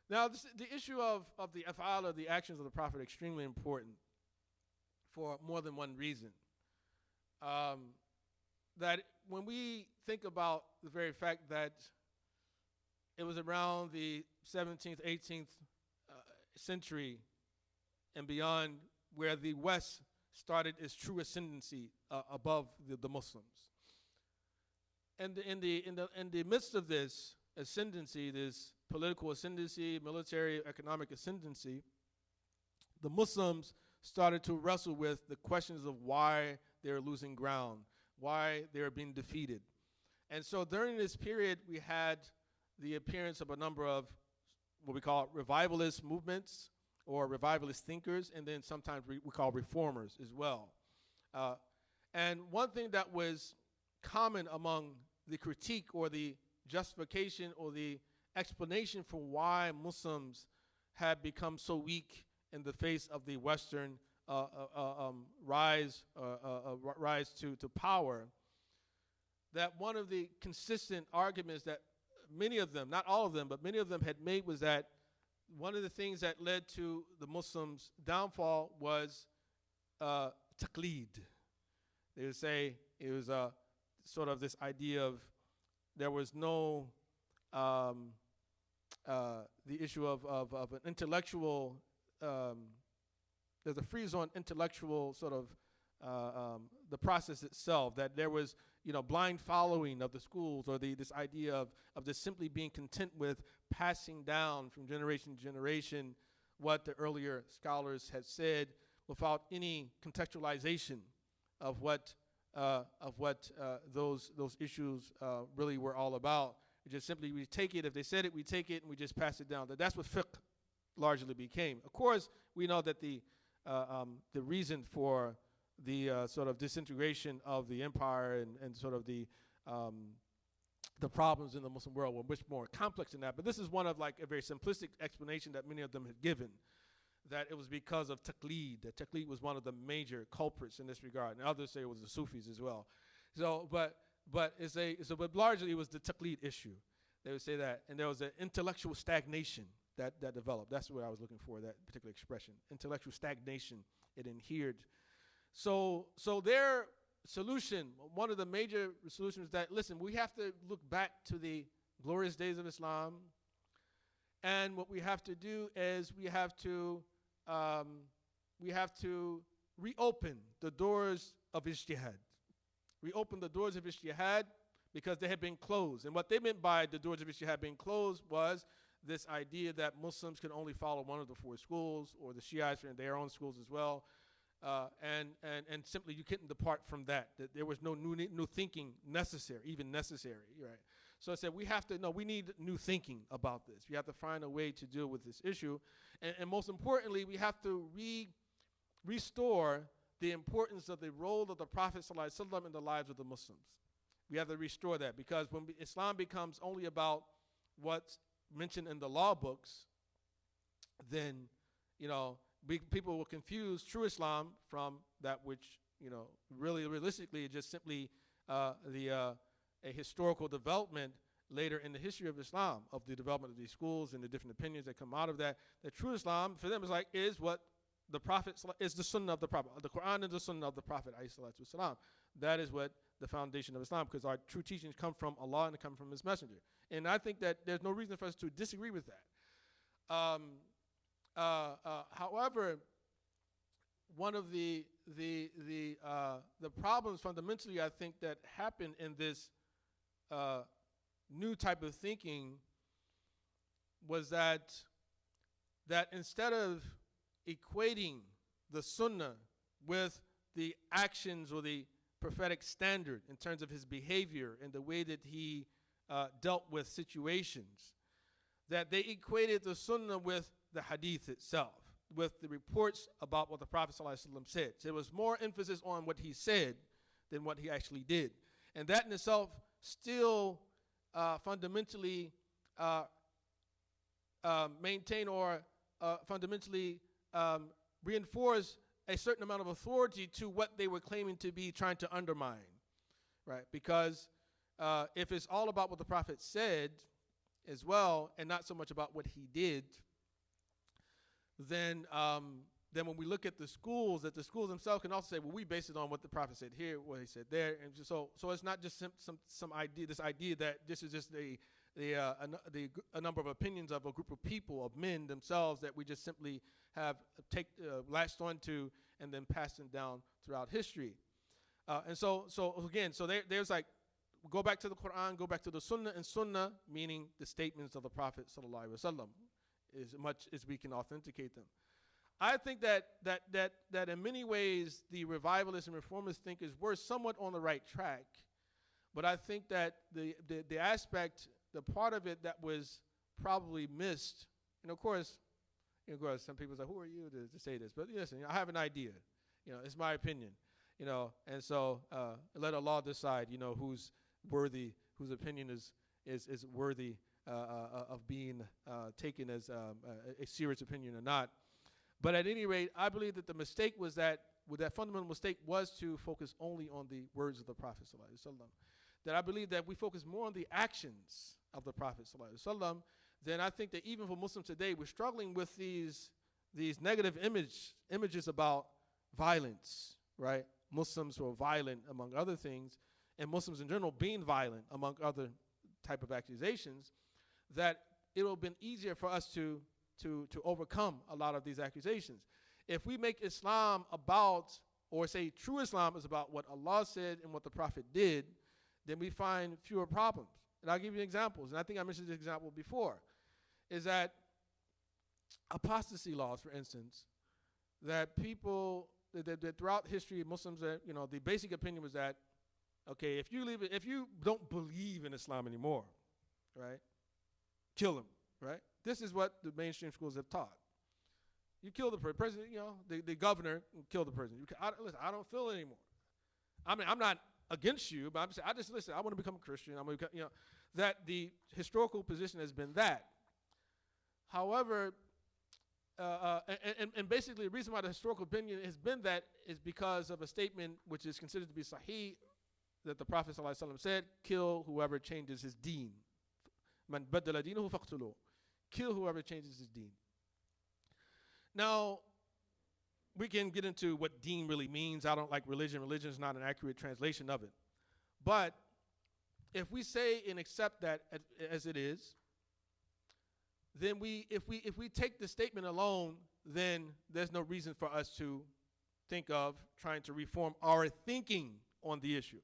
Now, the issue of the af'al, or the actions of the Prophet, extremely important for more than one reason. That when we think about the very fact that it was around the 17th, 18th century and beyond where the West started its true ascendancy above the Muslims. And in the midst of this ascendancy, this political ascendancy, military, economic ascendancy, the Muslims started to wrestle with the questions of why they're losing ground, why they're being defeated. And so during this period, we had the appearance of a number of what we call revivalist movements or revivalist thinkers, and then sometimes we call reformers as well. And one thing that was common among the critique or the justification or the explanation for why Muslims had become so weak in the face of the Western rise to power, that one of the consistent arguments that many of them, not all of them, but many of them had made was that one of the things that led to the Muslims' downfall was taqleed. They would say it was sort of this idea of there was no, the issue of an intellectual, there's a freeze on intellectual sort of the process itself, that there was blind following of the schools, or this idea of just simply being content with passing down from generation to generation what the earlier scholars had said without any contextualization of what those issues really were all about. It just simply, we take it, if they said it, we take it and we just pass it down. That's what fiqh largely became. Of course, we know that the reason for the sort of disintegration of the empire and sort of the problems in the Muslim world were much more complex than that. But this is one of like a very simplistic explanation that many of them had given, that it was because of taqleed. That taqleed was one of the major culprits in this regard, and others say it was the Sufis as well. So, but largely it was the taqleed issue. They would say that, and there was an intellectual stagnation that developed. That's what I was looking for, that particular expression, intellectual stagnation. It adhered. So their solution, one of the major solutions, that listen, we have to look back to the glorious days of Islam, and what we have to do is we have to reopen the doors of ijtihad. Reopen the doors of ijtihad because they had been closed. And what they meant by the doors of ijtihad being closed was this idea that Muslims can only follow one of the four schools, or the Shiites in their own schools as well. And simply you couldn't depart from that there was no new thinking necessary, right? So I said we need new thinking about this. We have to find a way to deal with this issue. And most importantly, we have to restore the importance of the role of the Prophet ﷺ in the lives of the Muslims. We have to restore that, because when Islam becomes only about what's mentioned in the law books, then, people will confuse true Islam from that which, really realistically just simply a historical development later in the history of Islam, of the development of these schools and the different opinions that come out of that. The true Islam for them is what the Prophet is, the Sunnah of the Prophet. The Quran is the Sunnah of the Prophet. That is what the foundation of Islam, because our true teachings come from Allah and come from His Messenger. And I think that there's no reason for us to disagree with that. However, one of the problems fundamentally, I think, that happened in this new type of thinking was that instead of equating the Sunnah with the actions or the prophetic standard in terms of his behavior and the way that he dealt with situations, that they equated the Sunnah with the Hadith itself, with the reports about what the Prophet ﷺ said. So there was more emphasis on what he said than what he actually did. And that in itself still fundamentally maintain or fundamentally reinforce a certain amount of authority to what they were claiming to be trying to undermine, right? Because if it's all about what the Prophet said as well, and not so much about what he did, then when we look at the schools, that the schools themselves can also say, well, we base it on what the Prophet said here, what he said there, and so it's not just some idea, this idea that this is just a number of opinions of a group of people, of men themselves, that we just simply have latched onto and then passed them down throughout history. And so there's like, go back to the Quran, go back to the Sunnah, and Sunnah meaning the statements of the Prophet sallallahu alaihi wasallam, as much as we can authenticate them. I think that in many ways the revivalists and reformist thinkers were somewhat on the right track, but I think that the aspect, the part of it that was probably missed, and of course, some people say, who are you to say this? But listen, I have an idea. It's my opinion. And so let Allah decide, who's worthy, whose opinion is worthy of being taken as a serious opinion or not. But at any rate, I believe that the mistake was that fundamental mistake was to focus only on the words of the Prophet sallallahu alaihi wasallam. That I believe that we focus more on the actions of the Prophet sallallahu alaihi wasallam, then I think that even for Muslims today, we're struggling with these negative images about violence, right? Muslims who are violent, among other things, and Muslims in general being violent, among other type of accusations, that it would have been easier for us to overcome a lot of these accusations. If we make Islam about, or say true Islam is about what Allah said and what the Prophet did, then we find fewer problems. And I'll give you examples, and I think I mentioned this example before, is that apostasy laws, for instance, that people, that throughout history, Muslims, the basic opinion was that, okay, if you don't believe in Islam anymore, right, kill them, right? This is what the mainstream schools have taught. You kill the president, the governor, kill the person. Listen, I don't feel it anymore. I mean, I'm not against you, but I'm saying, listen, I want to become a Christian. I'm going to become, that the historical position has been that. However, and basically the reason why the historical opinion has been that is because of a statement which is considered to be sahih, that the Prophet ﷺ said, kill whoever changes his deen. Man baddala deenahu faqtuluh. Kill whoever changes his deen. Now, we can get into what deen really means. I don't like religion. Religion is not an accurate translation of it. But if we say and accept that as it is, then if we take the statement alone, then there's no reason for us to think of trying to reform our thinking on the issue.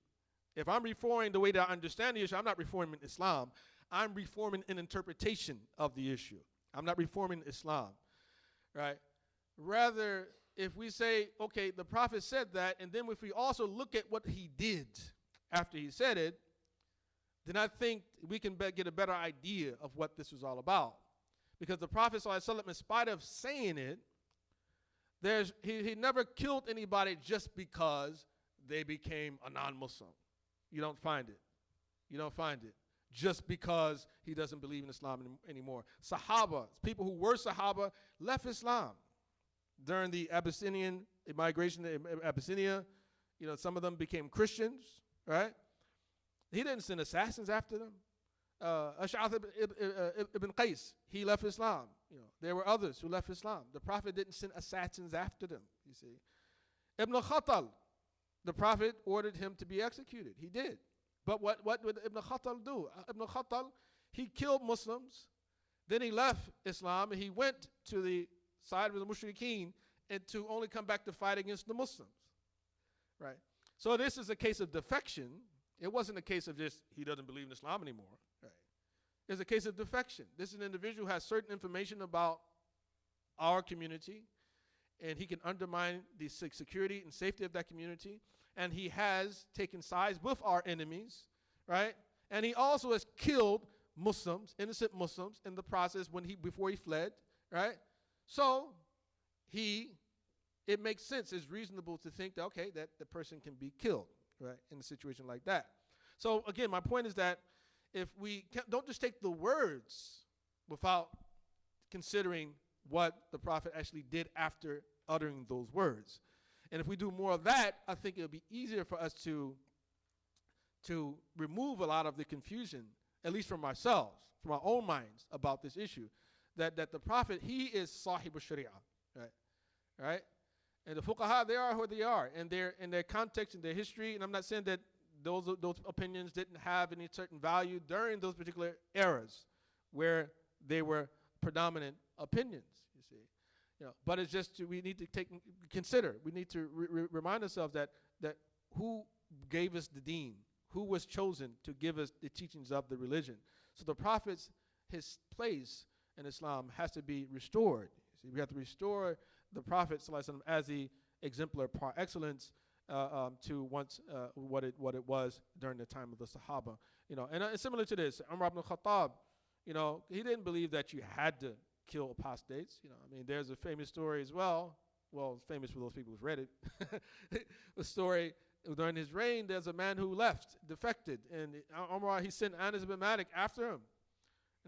If I'm reforming the way that I understand the issue, I'm not reforming Islam. I'm reforming an interpretation of the issue. I'm not reforming Islam, right? Rather, if we say, okay, the Prophet said that, and then if we also look at what he did after he said it, then I think we can get a better idea of what this was all about. Because the Prophet ﷺ, in spite of saying it, he never killed anybody just because they became a non-Muslim. You don't find it. You don't find it. Just because he doesn't believe in Islam anymore. Sahaba, people who were Sahaba, left Islam during the Abyssinian migration to Abyssinia. Some of them became Christians, right? He didn't send assassins after them. Ash'ath ibn Qais, he left Islam. There were others who left Islam. The Prophet didn't send assassins after them, you see. Ibn Khattal, the Prophet ordered him to be executed. He did. But what did Ibn Khattal do? Ibn Khattal, he killed Muslims. Then he left Islam and he went to the side of the mushrikeen and to only come back to fight against the Muslims, right? So this is a case of defection. It wasn't a case of just he doesn't believe in Islam anymore, right? It's a case of defection. This is an individual who has certain information about our community, and he can undermine the security and safety of that community, and he has taken sides with our enemies, right? And he also has killed Muslims, innocent Muslims, in the process before he fled, right? So it makes sense. It's reasonable to think that, okay, that the person can be killed, right, in a situation like that. So again, my point is that if we don't just take the words without considering what the Prophet actually did after uttering those words. And if we do more of that, I think it'll be easier for us to remove a lot of the confusion, at least from ourselves, from our own minds about this issue, that the Prophet, he is Sahib al-Sharia, right? And the fuqaha, they are who they are, and in their context, in their history, and I'm not saying that those opinions didn't have any certain value during those particular eras where they were predominant opinions, you see. But it's just we need to consider. We need to remind ourselves that who gave us the deen, who was chosen to give us the teachings of the religion. So the Prophet's, his place in Islam has to be restored. See, we have to restore the Prophet ﷺ as the exemplar par excellence to once what it was during the time of the Sahaba. And similar to this, Umar ibn Khattab, he didn't believe that you had to kill apostates. There's a famous story as well. Well, it's famous for those people who've read it. A story during his reign, there's a man who defected, and Umar, he sent Anas ibn Malik after him.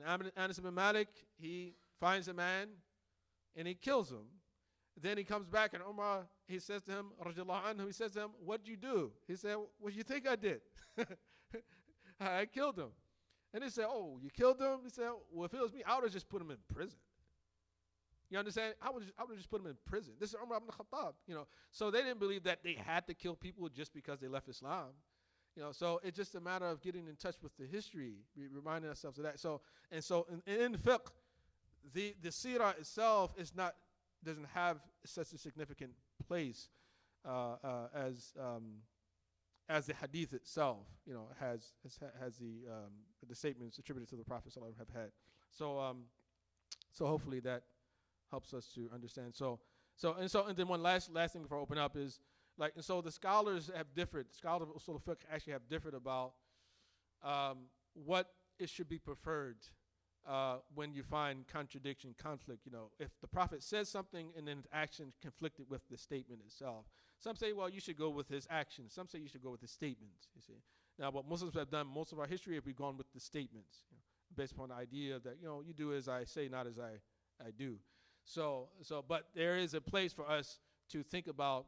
And Anas ibn Malik, he finds a man and he kills him. Then he comes back, and Umar, he says to him, radiallahu anhu, he says to him, "What did you do?" He said, "What do you think I did?" I killed him. And he said, "Oh, you killed him?" He said, "Well, if it was me, I would have just put him in prison." You understand? I would have just put him in prison. This is Umar ibn Khattab. So they didn't believe that they had to kill people just because they left Islam. So it's just a matter of getting in touch with the history, reminding ourselves of that. So in fiqh, the seerah itself doesn't have such a significant place as the hadith itself, has the statements attributed to the Prophet ﷺ have had. So hopefully that helps us to understand. And then one last thing before I open up is so the scholars have differed. Scholars of Usul al-Fiqh actually have differed about what it should be preferred when you find contradiction, conflict. If the Prophet says something and then his action conflicted with the statement itself. Some say, well, you should go with his actions. Some say you should go with his statements. You see. Now, what Muslims have done most of our history is we've gone with the statements, based upon the idea that you do as I say, not as I do. But there is a place for us to think about.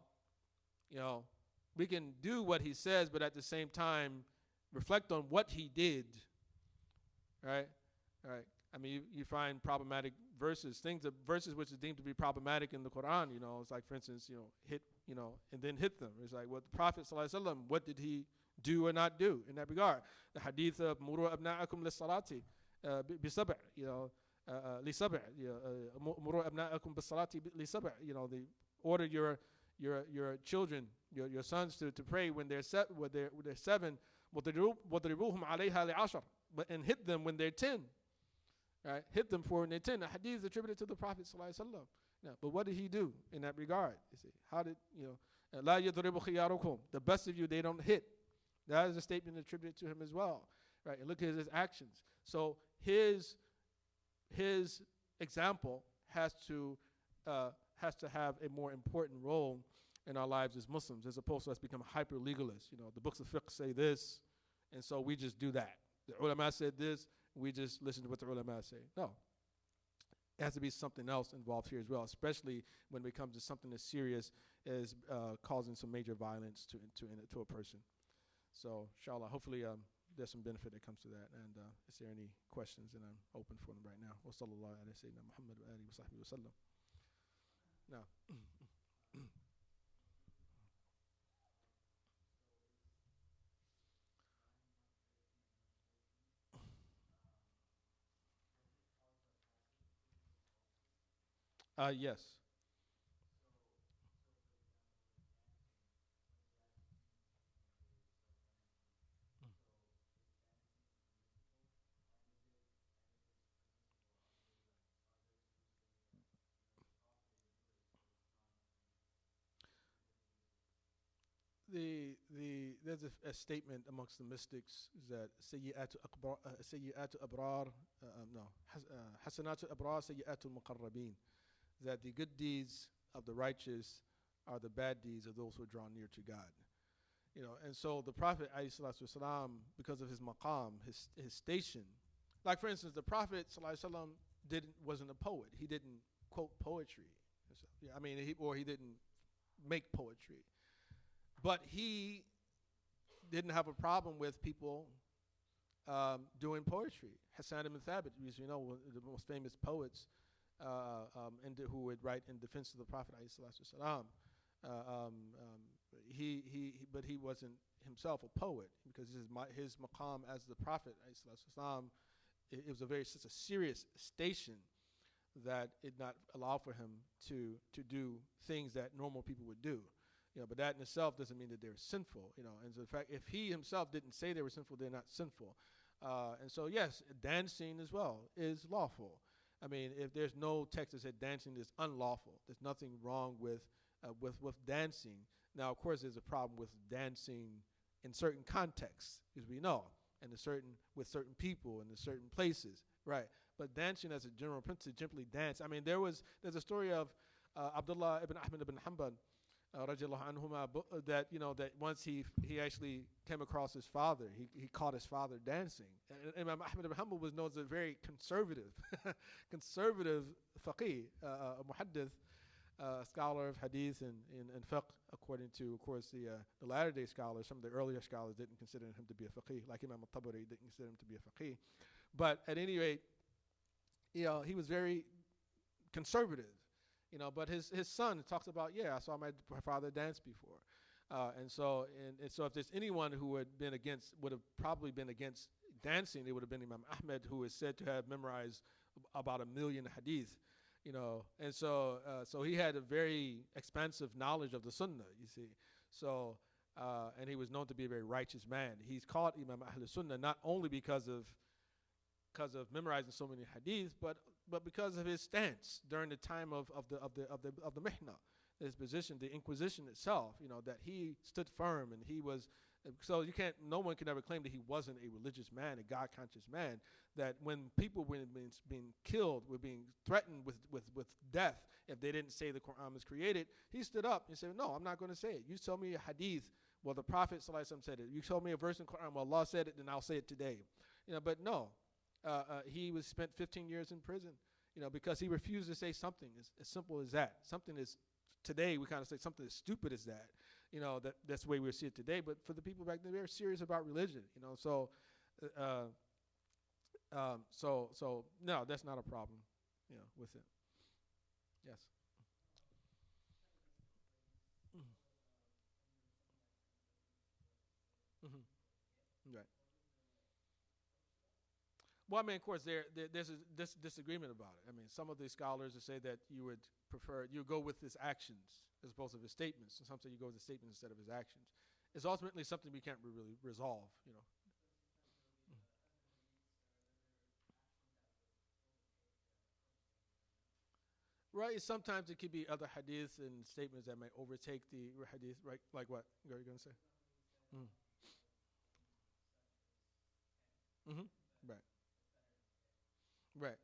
We can do what he says, but at the same time, reflect on what he did. Right? You find problematic verses, verses which is deemed to be problematic in the Quran. It's like, for instance, hit, and then hit them. It's like, what the Prophet ﷺ, what did he do or not do in that regard? The hadith of muru abna'akum lis-salati bi-sab', li-sab', muru abna'akum bis-salati li-sab', the order your children, your sons to pray when they're 7, وَضْرِبُوهُمْ عَلَيْهَا لِعَشَرٍ, and hit them when they're 10. Right? Hit them for when they're 10. The hadith is attributed to the Prophet ﷺ. But what did he do in that regard? You see, how did لَا يَضْرِبُ خِيَارُكُمْ, the best of you, they don't hit. That is a statement attributed to him as well. Right? And look at his actions. So his example has to have a more important role in our lives as Muslims, as opposed to us become hyper legalists. The books of fiqh say this, and so we just do that. The ulama said this, we just listen to what the ulama say. No. It has to be something else involved here as well, especially when it comes to something as serious as causing some major violence to a person. So, inshallah, hopefully there's some benefit that comes to that. And is there any questions? And I'm open for them right now. Wa sallallahu ala sayyidina Muhammad wa alihi wa sahbihi wa sallam. Now. Yes. The there's a statement amongst the mystics that sayyi'atu abrar, hasanatu abrar, sayyi'atu muqarrabin, that the good deeds of the righteous are the bad deeds of those who are drawn near to God. And so the Prophet ﷺ, because of his maqam, his station, like for instance, the Prophet ﷺ wasn't a poet. He didn't quote poetry. He didn't make poetry. But he didn't have a problem with people doing poetry. Hassan ibn Thabit, as you know, one of the most famous poets who would write in defense of the Prophet ﷺ. But he wasn't himself a poet, because his maqam as the Prophet ﷺ, it was such a serious station that it not allow for him to do things that normal people would do. But that in itself doesn't mean that they're sinful. And so in fact, if he himself didn't say they were sinful, they're not sinful. And so yes, dancing as well is lawful. If there's no text that said dancing is unlawful, there's nothing wrong with dancing. Now, of course, there's a problem with dancing in certain contexts, as we know, and with certain people and in certain places, right? But dancing as a general principle, simply dance. There's a story of Abdullah ibn Ahmad ibn Hanbal, radiallahu anhuma, that once he actually came across his father. He caught his father dancing. And Imam Ahmad ibn Hanbal was known as a very conservative faqih, a muhaddith, scholar of hadith and fiqh, according to, of course, the latter-day scholars. Some of the earlier scholars didn't consider him to be a faqih, like Imam al-Tabari didn't consider him to be a faqih. But at any rate, he was very conservative. But his son talks about, I saw my father dance before. And so if there's anyone who would have probably been against dancing, it would have been Imam Ahmed, who is said to have memorized about 1 million hadith. And so he had a very expansive knowledge of the Sunnah, you see. So, and he was known to be a very righteous man. He's called Imam Ahl Sunnah not only because of memorizing so many hadith, but because of his stance during the time of the mihna, his position, the Inquisition itself. That he stood firm, and he was. So no one can ever claim that he wasn't a religious man, a God-conscious man. That when people were being killed, were being threatened with death if they didn't say the Quran was created, he stood up and said, "No, I'm not going to say it. You tell me a hadith. Well, the Prophet ﷺ said it. You tell me a verse in the Quran. Well, Allah said it, then I'll say it today." But no. He was spent 15 years in prison, because he refused to say something as simple as that. Something is, today we kind of say something as stupid as that. That's the way we see it today. But for the people back then, they were serious about religion. So no, that's not a problem, with it. Yes. Mm-hmm. Right. Well, of course, there's this disagreement about it. Some of the scholars say that you would go with his actions as opposed to his statements, and some say you go with his statements instead of his actions. It's ultimately something we can't really resolve, Right. Sometimes it could be other hadiths and statements that may overtake the hadith. Right. Like what? What are you going to say? Mm. Mm-hmm. Right. Right.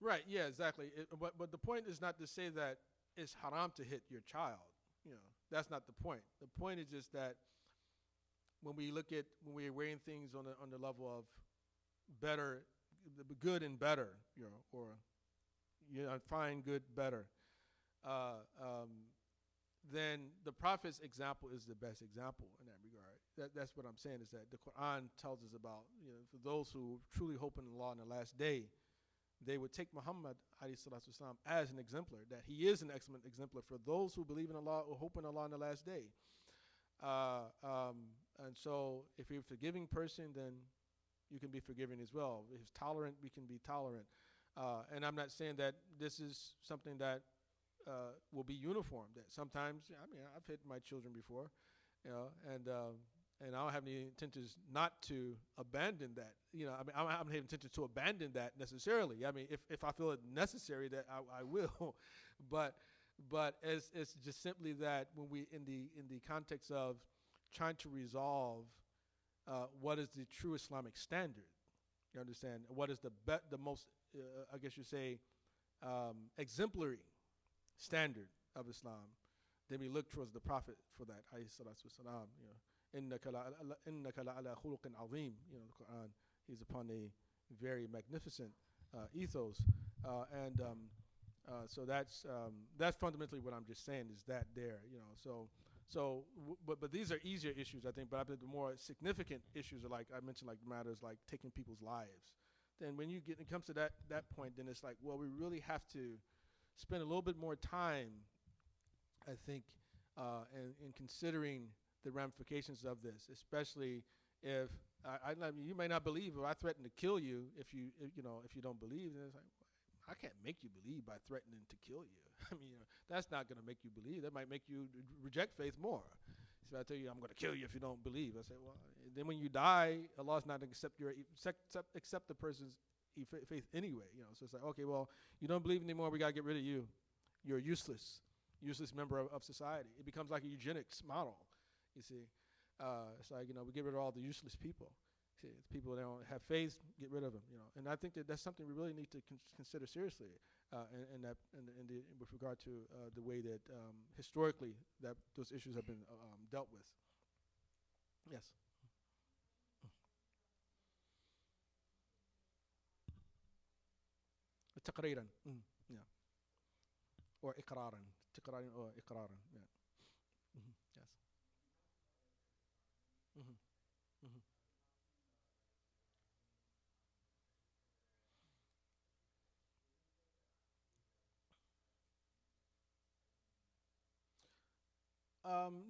Right. Yeah. Exactly. But the point is not to say that it's haram to hit your child. That's not the point. The point is just that when we're weighing things on the level of better, good and better, or fine, good, better, then the Prophet's example is the best example in that regard. That's what I'm saying, is that the Quran tells us about, for those who truly hope in Allah in the last day, they would take Muhammad ﷺ as an exemplar, that he is an excellent exemplar for those who believe in Allah or hope in Allah in the last day. And so if you're a forgiving person, then you can be forgiving as well. If he's tolerant, we can be tolerant. And I'm not saying that this is something that will be uniform. That sometimes, I've hit my children before, and I don't have any intentions not to abandon that. I don't have any intentions to abandon that necessarily. If I feel it necessary, that I will. But But it's just simply that when we in the context of trying to resolve what is the true Islamic standard, you understand? What is the most I guess you say exemplary standard of Islam? Then we look towards the Prophet for that. Alayhi salatu wasalam. إِنَّكَ لَعَلَى خُلُقٍ عَظِيمٍ. The Quran. He's upon a very magnificent ethos, and so that's fundamentally what I'm just saying is that there. But these are easier issues, I think. But I think the more significant issues are, like I mentioned, like matters like taking people's lives. Then when it comes to that point, then it's like, well, we really have to spend a little bit more time, I think, in considering the ramifications of this, especially if I mean, you may not believe, or I threaten to kill you if you don't believe. And it's like, I can't make you believe by threatening to kill you. I mean, that's not going to make you believe. That might make you reject faith more. So I tell you, I'm going to kill you if you don't believe. I say, well, then when you die, Allah's not going to accept the person's faith anyway. So it's like, okay, well, you don't believe anymore. We got to get rid of you. You're useless member of society. It becomes like a eugenics model. You see, it's like, we get rid of all the useless people. See, the people that don't have faith, get rid of them. And I think that's something we really need to consider seriously, with regard to the way that historically that those issues have been dealt with. Yes. تقريرا. Yeah. Or إقرارا. تقرارا or إقرارا. Yeah. Yes.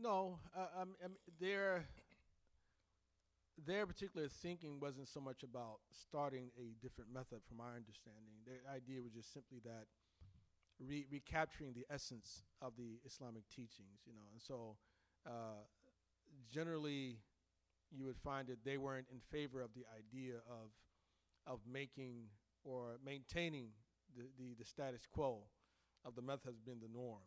No, their particular thinking wasn't so much about starting a different method, from our understanding. Their idea was just simply that recapturing the essence of the Islamic teachings, and so generally you would find that they weren't in favor of the idea of making or maintaining the status quo of the madhabs being the norm,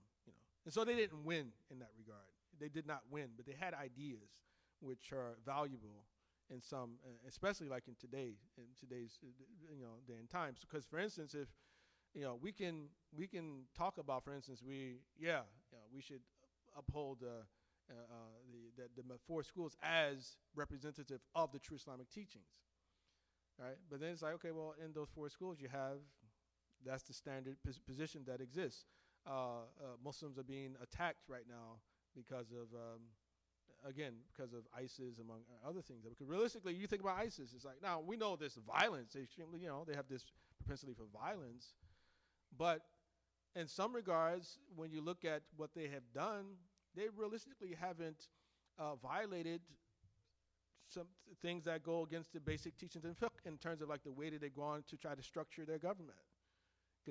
and so they didn't win in that regard. They did not win, but they had ideas which are valuable in some, especially like in today's day and times. Because, for instance, if we can talk about, for instance, we should uphold the four schools as representative of the true Islamic teachings, right? But then it's like, okay, well, in those four schools that's the standard position that exists. Muslims are being attacked right now because of ISIS, among other things. Because realistically, you think about ISIS, it's like, now we know this violence. They extremely, they have this propensity for violence, but in some regards, when you look at what they have done, they realistically haven't violated some things that go against the basic teachings in fiqh in terms of like the way that they've gone to try to structure their government.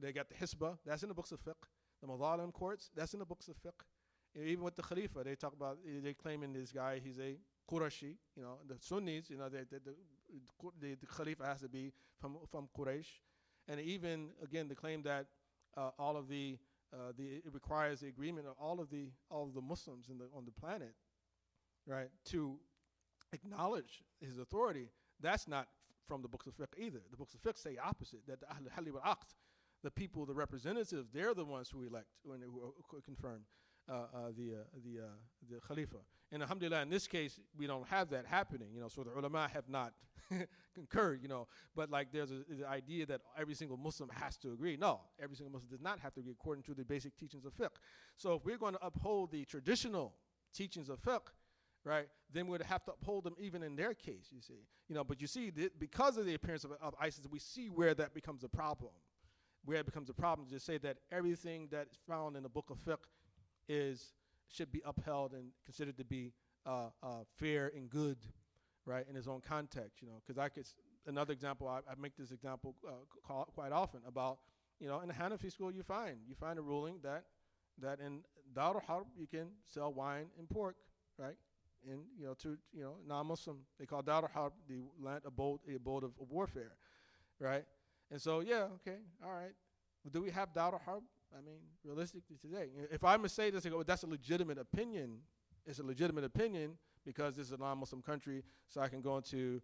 They got the Hisbah, that's in the books of fiqh. The Madhalim courts, that's in the books of fiqh. Even with the Khalifa, they talk about, they claiming this guy, he's a Qurashi, the Sunnis, the Khalifa has to be from Quraysh. And even, again, the claim that it requires the agreement of all of the Muslims on the planet, right, to acknowledge his authority. That's not from the books of fiqh either. The books of fiqh say opposite, that the Ahl Halli wal Aqd, the people, the representatives, they're the ones who elect, who confirm the Khalifa. And alhamdulillah, in this case, we don't have that happening, so the ulama have not concurred, but like there's the idea that every single Muslim has to agree. No, every single Muslim does not have to agree according to the basic teachings of fiqh. So if we're going to uphold the traditional teachings of fiqh, right, then we'd have to uphold them even in their case, you see. But you see, because of the appearance of ISIS, we see where that becomes a problem. Where it becomes a problem to just say that everything that is found in the book of fiqh should be upheld and considered to be fair and good, right, in its own context, Because another example, I make this example quite often about, in the Hanafi school you find a ruling that in Dar al-Harb you can sell wine and pork, right, and to non-Muslim. They call Dar al-Harb the land abode of warfare, right? And so, okay, all right. Do we have Dar al-Harb I mean, realistically today, if I'm going to say this, I go, that's a legitimate opinion. It's a legitimate opinion because this is a non-Muslim country, so I can go into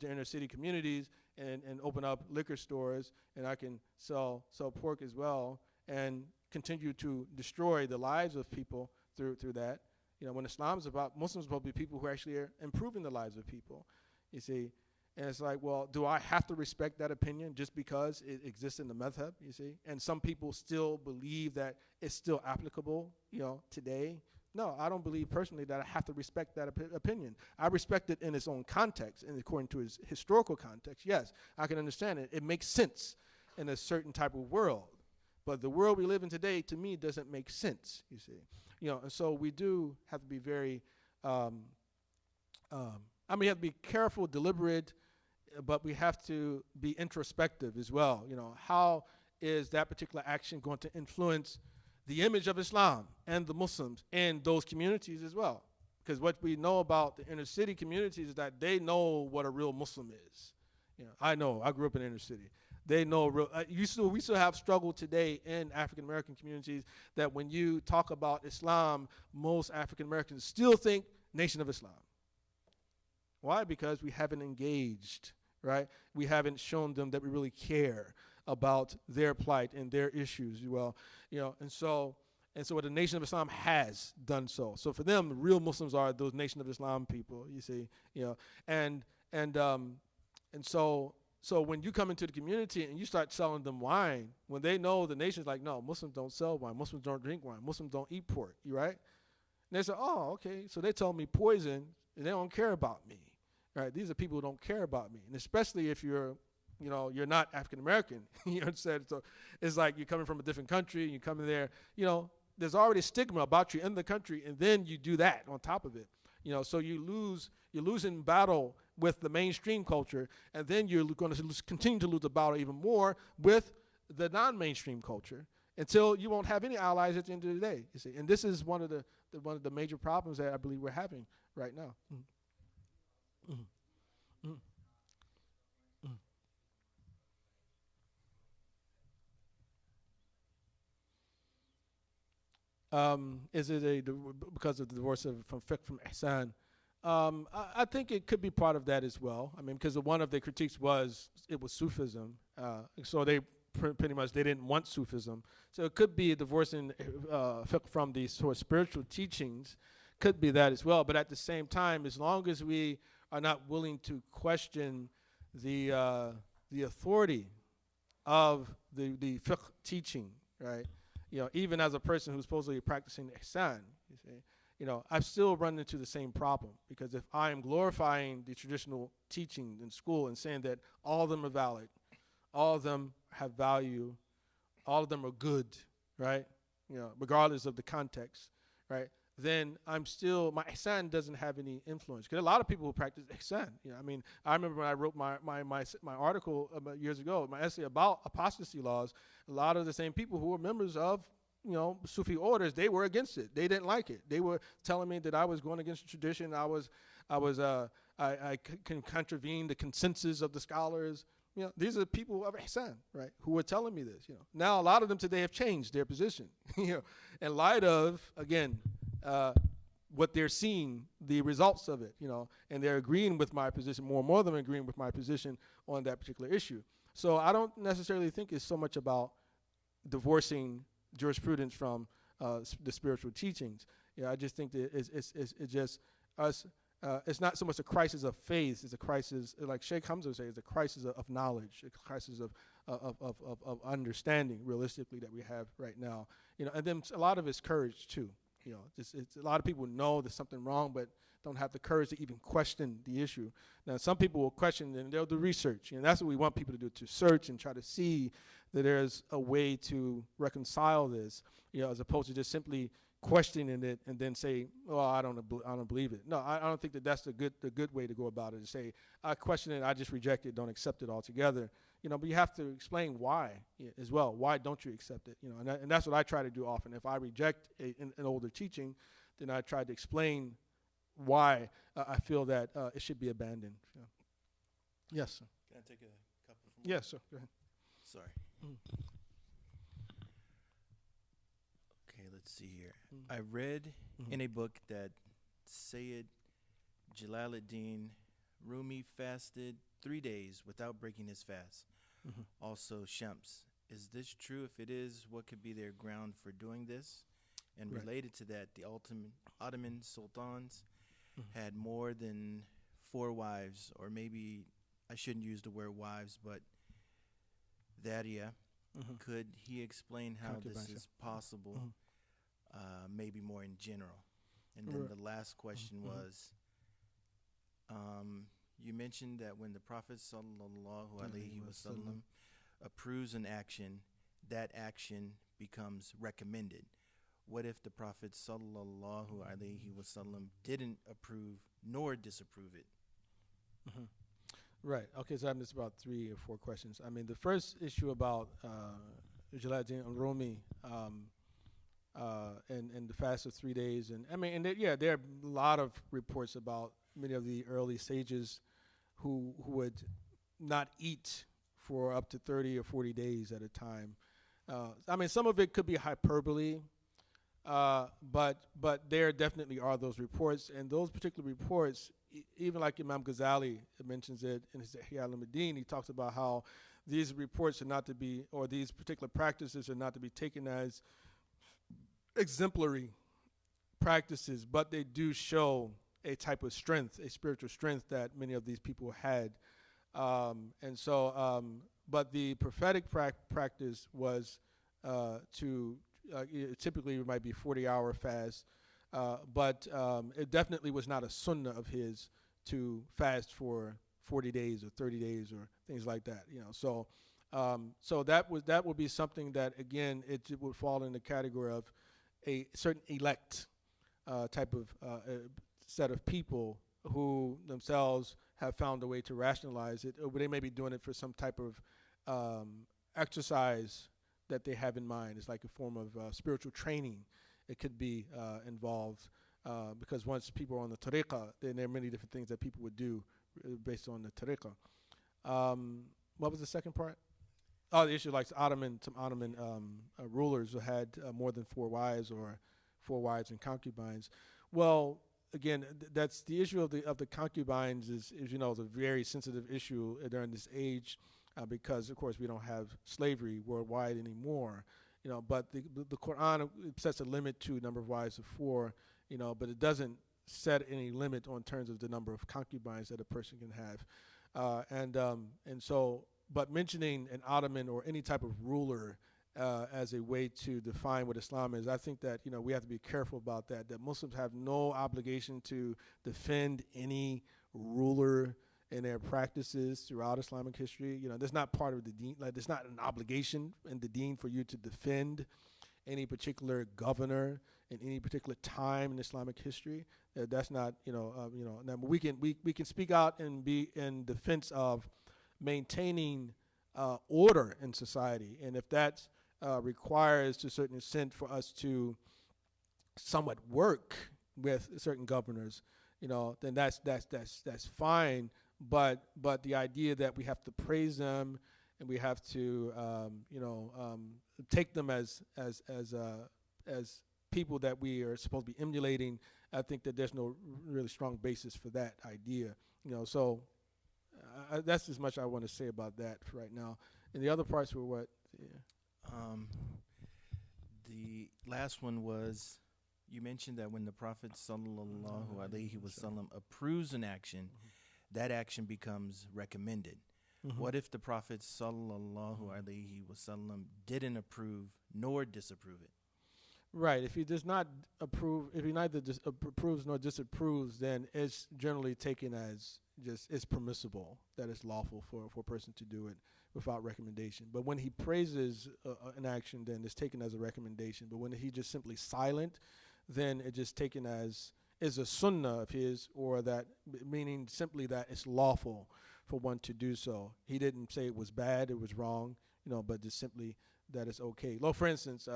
inner city communities and open up liquor stores, and I can sell pork as well, and continue to destroy the lives of people through that. When Islam is about, Muslims are supposed to be people who actually are improving the lives of people, you see. And it's like, well, do I have to respect that opinion just because it exists in the madhab, you see? And some people still believe that it's still applicable, today. No, I don't believe personally that I have to respect that opinion. I respect it in its own context, and according to its historical context. Yes, I can understand it. It makes sense in a certain type of world. But the world we live in today, to me, doesn't make sense, you see. And so we do have to be very, we have to be careful, deliberate, but we have to be introspective as well. How is that particular action going to influence the image of Islam and the Muslims in those communities as well? Because what we know about the inner city communities is that they know what a real Muslim is. I know. I grew up in the inner city. They know we still have struggle today in African American communities that when you talk about Islam, most African Americans still think Nation of Islam. Why? Because we haven't engaged, right? We haven't shown them that we really care about their plight and their issues. And so what the Nation of Islam has done so. So for them, the real Muslims are those Nation of Islam people, you see, and so when you come into the community and you start selling them wine, when they know the nation's like, no, Muslims don't sell wine, Muslims don't drink wine, Muslims don't eat pork, right? And they say, oh, okay, so they tell me poison and they don't care about me, right? These are people who don't care about me, and especially if you're not African American, So it's like you're coming from a different country and you come in there, there's already stigma about you in the country, and then you do that on top of it, so you're losing battle with the mainstream culture, and then you're going to continue to lose the battle even more with the non-mainstream culture until you won't have any allies at the end of the day, you see. And this is one of the major problems that I believe we're having right now. Mm-hmm. Mm-hmm. Is it because of the divorce from fiqh from ihsaan? I think it could be part of that as well. I mean, because one of the critiques was Sufism, so they pretty much they didn't want Sufism. So it could be divorcing fiqh from the sort of spiritual teachings, could be that as well. But at the same time, as long as we are not willing to question the authority of the fiqh teaching, right? Even as a person who's supposedly practicing ihsaan, you see. I've still run into the same problem, because if I am glorifying the traditional teaching in school and saying that all of them are valid, all of them have value, all of them are good, right? Regardless of the context, right? Then my ihsaan doesn't have any influence. Because a lot of people who practice ihsaan, I remember when I wrote my article years ago, my essay about apostasy laws, a lot of the same people who were members of Sufi orders, they were against it. They didn't like it. They were telling me that I was going against the tradition. I can contravene the consensus of the scholars. These are people of ihsaan, right, who were telling me this. Now a lot of them today have changed their position, in light of, again, what they're seeing, the results of it, and they're agreeing with my position, more than agreeing with my position on that particular issue. So I don't necessarily think it's so much about divorcing jurisprudence from the spiritual teachings. I just think that it's just us. It's not so much a crisis of faith; it's a crisis, like Sheikh Hamza would say, it's a crisis of knowledge, a crisis of understanding, realistically, that we have right now. And then a lot of it's courage too. It's a lot of people know there's something wrong, but don't have the courage to even question the issue. Now, some people will question and they'll do research, and that's what we want people to do, to search and try to see that there's a way to reconcile this, as opposed to just simply questioning it and then say, "Oh, I don't believe it." No, I don't think that's the good way to go about it. To say, "I question it, I just reject it, don't accept it altogether." But you have to explain why as well. Why don't you accept it? And that's what I try to do often. If I reject an older teaching, then I try to explain why I feel that it should be abandoned. Yes, sir. Can I take a couple from? Yes, sir. Go ahead. Sorry. Let's see here. I read in a book that Sayyid Jalaluddin Rumi fasted 3 days without breaking his fast. Also, Shams. Is this true? If it is, what could be their ground for doing this? And related to that, the Ottoman Sultans had more than 4 wives, or maybe I shouldn't use the word wives, but Daria. Could he explain how this is possible, maybe more in general? And then the last question was, you mentioned that when the Prophet sallallahu alaihi wasallam approves an action, that action becomes recommended. What if the Prophet sallallahu alaihi wasallam didn't approve nor disapprove it? Right. Okay, so I missed about 3 or 4 questions. I mean, the first issue about Jalaluddin Rumi and the fast of 3 days, and I mean, and there are a lot of reports about many of the early sages who would not eat for up to 30 or 40 days at a time. I mean, some of it could be hyperbole, but there definitely are those reports, and those particular reports, even like Imam Ghazali mentions it in his Ihya al-Madin, he talks about how these reports are not to be, or these particular practices are not to be taken as exemplary practices, but they do show a type of strength, a spiritual strength that many of these people had. But the prophetic practice was typically it might be 40-hour fast, but it definitely was not a sunnah of his to fast for 40 days or 30 days or things like that. So that would be something that, again, it would fall in the category of a certain elect type of set of people who themselves have found a way to rationalize it, or they may be doing it for some type of exercise that they have in mind. It's like a form of spiritual training. It could be involved because once people are on the tariqah, then there are many different things that people would do based on the tariqah. What was the second part? Oh, the issue like some Ottoman rulers who had more than 4 wives or 4 wives and concubines. Well, again, that's the issue of the concubines is is a very sensitive issue during this age because, of course, we don't have slavery worldwide anymore. But the Quran sets a limit to number of wives of 4. But it doesn't set any limit on terms of the number of concubines that a person can have, But mentioning an Ottoman or any type of ruler as a way to define what Islam is, I think that we have to be careful about that. That Muslims have no obligation to defend any ruler in their practices throughout Islamic history. That's not part of the deen. Like, there's not an obligation in the deen for you to defend any particular governor in any particular time in Islamic history. That's not. Now we can speak out and be in defense of maintaining order in society, and if that requires, to a certain extent, for us to somewhat work with certain governors, then that's fine. But the idea that we have to praise them and we have to take them as people that we are supposed to be emulating, I think that there's no really strong basis for that idea. So that's as much I want to say about that for right now. And the other parts were what? Yeah. The last one was, you mentioned that when the Prophet sallallahu alaihi wasallam approves an action, that action becomes recommended. What if the Prophet sallallahu alaihi wasallam didn't approve nor disapprove it? Right. If he does not approve, if he neither approves nor disapproves, then it's generally taken as just it's permissible, that it's lawful for a person to do it without recommendation. But when he praises an action, then it's taken as a recommendation. But when he just simply silent, then it's just taken as is a sunnah of his, or that meaning simply that it's lawful for one to do so. He didn't say it was bad, it was wrong, but just simply that it's okay. Like, for instance,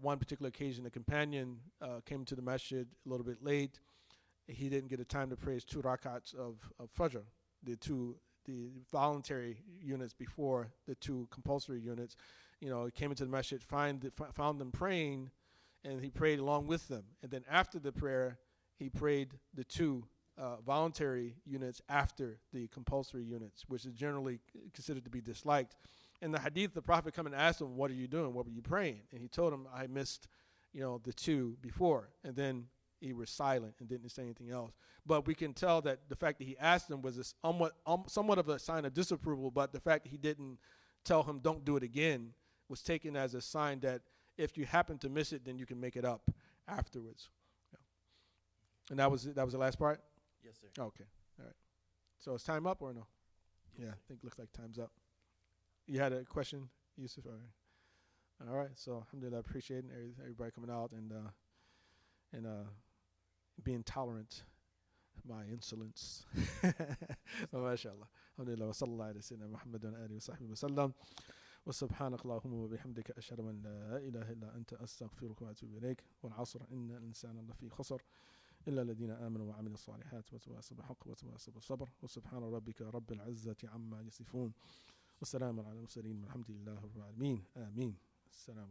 one particular occasion, a companion came to the masjid a little bit late. He didn't get a time to pray his 2 rakats of Fajr, the voluntary units before the 2 compulsory units. He came into the masjid, found them praying, and he prayed along with them. And then after the prayer, he prayed the two voluntary units after the compulsory units, which is generally considered to be disliked. In the hadith, the Prophet come and asked him, what are you doing? What were you praying? And he told him, I missed, the two before. And then he was silent and didn't say anything else. But we can tell that the fact that he asked him was somewhat of a sign of disapproval, but the fact that he didn't tell him don't do it again was taken as a sign that if you happen to miss it, then you can make it up afterwards. Yeah. And that was the last part? Yes, sir. Okay. All right. So is time up or no? Yes, Yeah, sir. I think it looks like time's up. You had a question, Yusuf? All right. So alhamdulillah, I appreciate everybody coming out and being tolerant of my insolence. MashaAllah. Alhamdulillah. Wa sallallahu ala sayyidina Muhammad wa alihi wa sahbihi wa sallam. وسبحانك اللهم وبحمدك أشهد أن لا إله إلا أنت أستغفرك وأتوب إليك والعصر إن الإنسان لفي خسر إلا الذين آمنوا وعملوا الصالحات وتواصوا بالحق وتواصوا بالصبر وسبحان ربك رب العزة عما يصفون والسلام على المرسلين والحمد لله رب العالمين آمين. السلام